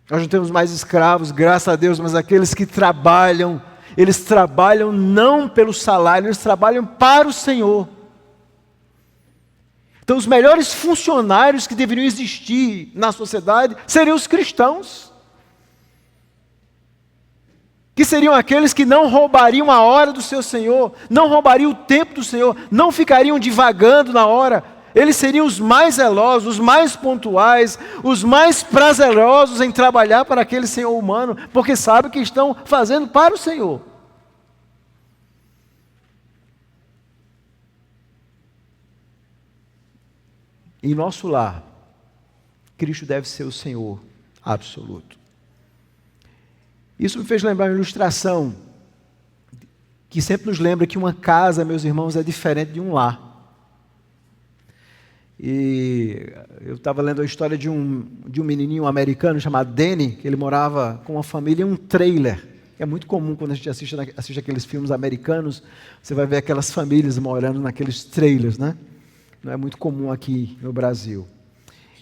Nós não temos mais escravos, graças a Deus, mas aqueles que trabalham, eles trabalham não pelo salário, eles trabalham para o Senhor. Então, os melhores funcionários que deveriam existir na sociedade seriam os cristãos. Que seriam aqueles que não roubariam a hora do seu Senhor, não roubariam o tempo do Senhor, não ficariam divagando na hora. Eles seriam os mais zelosos, os mais pontuais, os mais prazerosos em trabalhar para aquele Senhor humano, porque sabem que estão fazendo para o Senhor. Em nosso lar, Cristo deve ser o Senhor absoluto. Isso me fez lembrar uma ilustração que sempre nos lembra que uma casa, meus irmãos, é diferente de um lar. E eu estava lendo a história de um menininho americano chamado Danny, que ele morava com uma família em um trailer. É muito comum quando a gente assiste aqueles filmes americanos, você vai ver aquelas famílias morando naqueles trailers, né? Não é muito comum aqui no Brasil.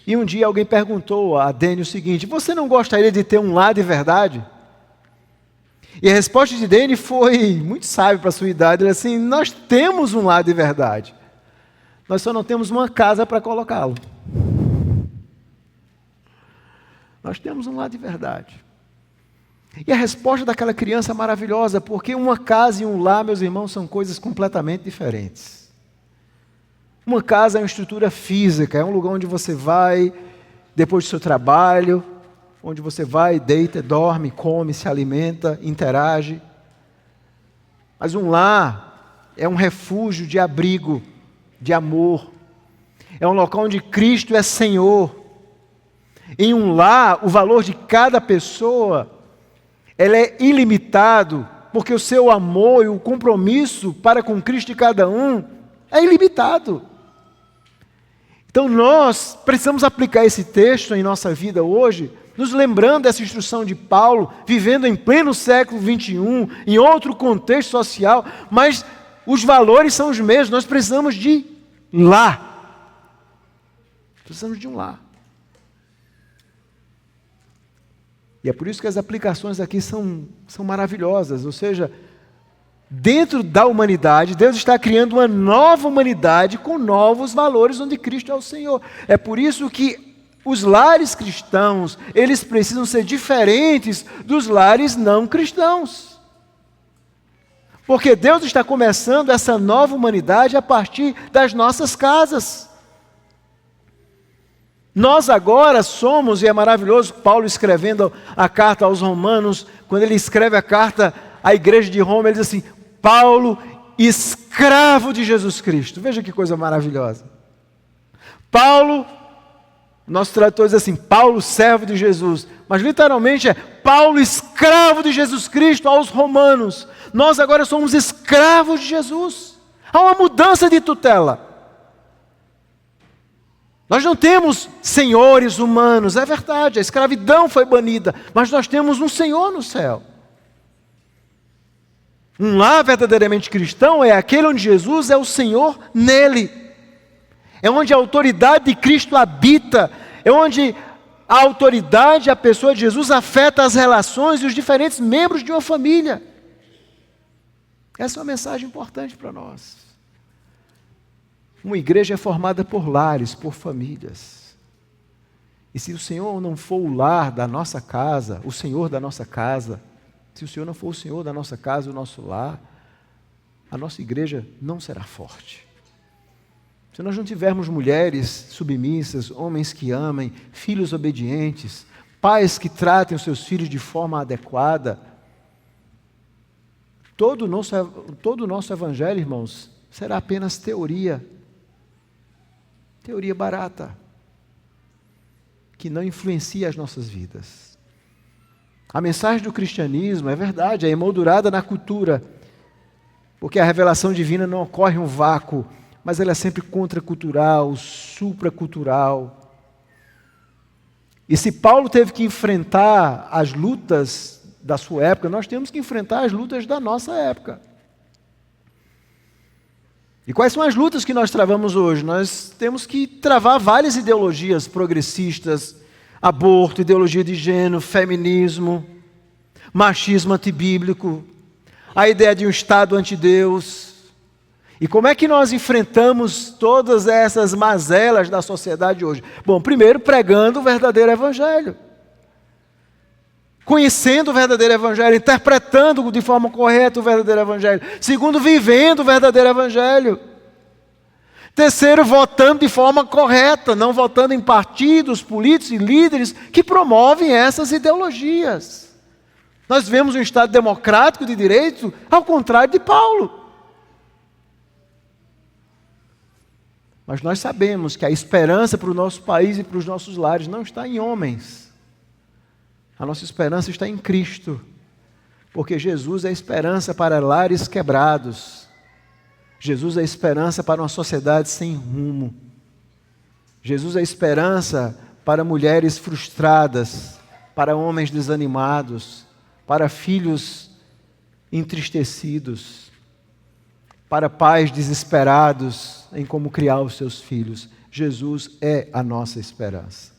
E um dia alguém perguntou a Danny o seguinte: você não gostaria de ter um lar de verdade? E a resposta de Danny foi muito sábia para a sua idade. Ele disse assim: nós temos um lar de verdade. Nós só não temos uma casa para colocá-lo. Nós temos um lar de verdade. E a resposta daquela criança é maravilhosa, porque uma casa e um lar, meus irmãos, são coisas completamente diferentes. Uma casa é uma estrutura física, é um lugar onde você vai depois do seu trabalho, onde você vai, deita, dorme, come, se alimenta, interage. Mas um lar é um refúgio de abrigo, de amor. É um local onde Cristo é Senhor. Em um lar, o valor de cada pessoa, ele é ilimitado, porque o seu amor e o compromisso para com Cristo de cada um é ilimitado. Então nós precisamos aplicar esse texto em nossa vida hoje, nos lembrando dessa instrução de Paulo, vivendo em pleno século 21, em outro contexto social, mas os valores são os mesmos. Nós precisamos de lar. Precisamos de um lar. E é por isso que as aplicações aqui são maravilhosas. Ou seja, dentro da humanidade, Deus está criando uma nova humanidade com novos valores, onde Cristo é o Senhor. É por isso que os lares cristãos, eles precisam ser diferentes dos lares não cristãos. Porque Deus está começando essa nova humanidade a partir das nossas casas. Nós agora somos, e é maravilhoso, Paulo escrevendo a carta aos Romanos, quando ele escreve a carta à igreja de Roma, ele diz assim: Paulo, escravo de Jesus Cristo. Veja que coisa maravilhosa. Paulo, nosso tradutor diz assim, Paulo, servo de Jesus. Mas literalmente é Paulo, escravo de Jesus Cristo aos romanos. Nós agora somos escravos de Jesus. Há uma mudança de tutela. Nós não temos senhores humanos, é verdade, a escravidão foi banida, mas nós temos um Senhor no céu. Um lar verdadeiramente cristão é aquele onde Jesus é o Senhor nele. É onde a autoridade de Cristo habita, é onde a autoridade, a pessoa de Jesus afeta as relações e os diferentes membros de uma família. Essa é uma mensagem importante para nós. Uma igreja é formada por lares, por famílias. E se o Senhor não for o lar da nossa casa, o Senhor da nossa casa, se o Senhor não for o Senhor da nossa casa, o nosso lar, a nossa igreja não será forte. se nós não tivermos mulheres submissas, homens que amem, filhos obedientes, pais que tratem os seus filhos de forma adequada, todo o nosso evangelho, irmãos, será apenas teoria. Teoria barata, que não influencia as nossas vidas. A mensagem do cristianismo, é verdade, é emoldurada na cultura, porque a revelação divina não ocorre em um vácuo, mas ela é sempre contracultural, supracultural. E se Paulo teve que enfrentar as lutas da sua época, nós temos que enfrentar as lutas da nossa época. E quais são as lutas que nós travamos hoje? Nós temos que travar várias ideologias progressistas, aborto, ideologia de gênero, feminismo, machismo antibíblico, a ideia de um Estado antideus. E como é que nós enfrentamos todas essas mazelas da sociedade hoje? Bom, primeiro, pregando o verdadeiro evangelho. Conhecendo o verdadeiro evangelho, interpretando de forma correta o verdadeiro evangelho. Segundo, vivendo o verdadeiro evangelho. Terceiro, votando de forma correta, não votando em partidos, políticos e líderes que promovem essas ideologias. Nós vemos um Estado democrático de direito, ao contrário de Paulo. Mas nós sabemos que a esperança para o nosso país e para os nossos lares não está em homens. A nossa esperança está em Cristo, porque Jesus é a esperança para lares quebrados. Jesus é a esperança para uma sociedade sem rumo. Jesus é a esperança para mulheres frustradas, para homens desanimados, para filhos entristecidos, para pais desesperados em como criar os seus filhos. Jesus é a nossa esperança.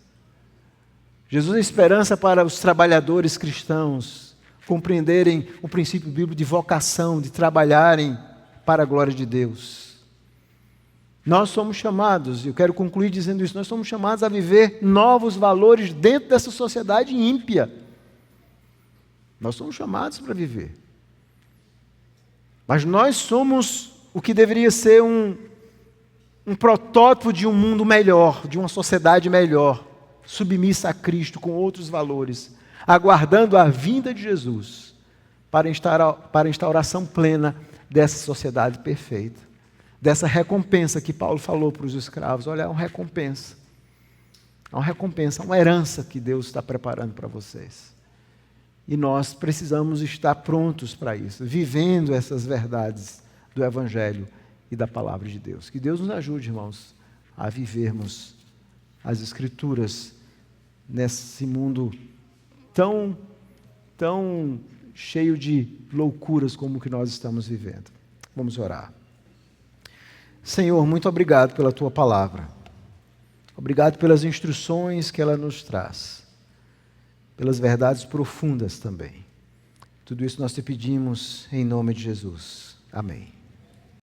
Jesus é a esperança para os trabalhadores cristãos compreenderem o princípio bíblico de vocação, de trabalharem para a glória de Deus. Nós somos chamados, e eu quero concluir dizendo isso, nós somos chamados a viver novos valores dentro dessa sociedade ímpia. Nós somos chamados para viver. Mas nós somos o que deveria ser um protótipo de um mundo melhor, de uma sociedade melhor, submissa a Cristo, com outros valores, aguardando a vinda de Jesus para a instauração plena dessa sociedade perfeita, dessa recompensa que Paulo falou para os escravos. Olha, é uma recompensa, uma herança que Deus está preparando para vocês. E nós precisamos estar prontos para isso, vivendo essas verdades do Evangelho e da Palavra de Deus. Que Deus nos ajude, irmãos, a vivermos as Escrituras nesse mundo tão cheio de loucuras como o que nós estamos vivendo. Vamos orar. Senhor, muito obrigado pela Tua Palavra. Obrigado pelas instruções que ela nos traz, pelas verdades profundas também. Tudo isso nós te pedimos em nome de Jesus. Amém.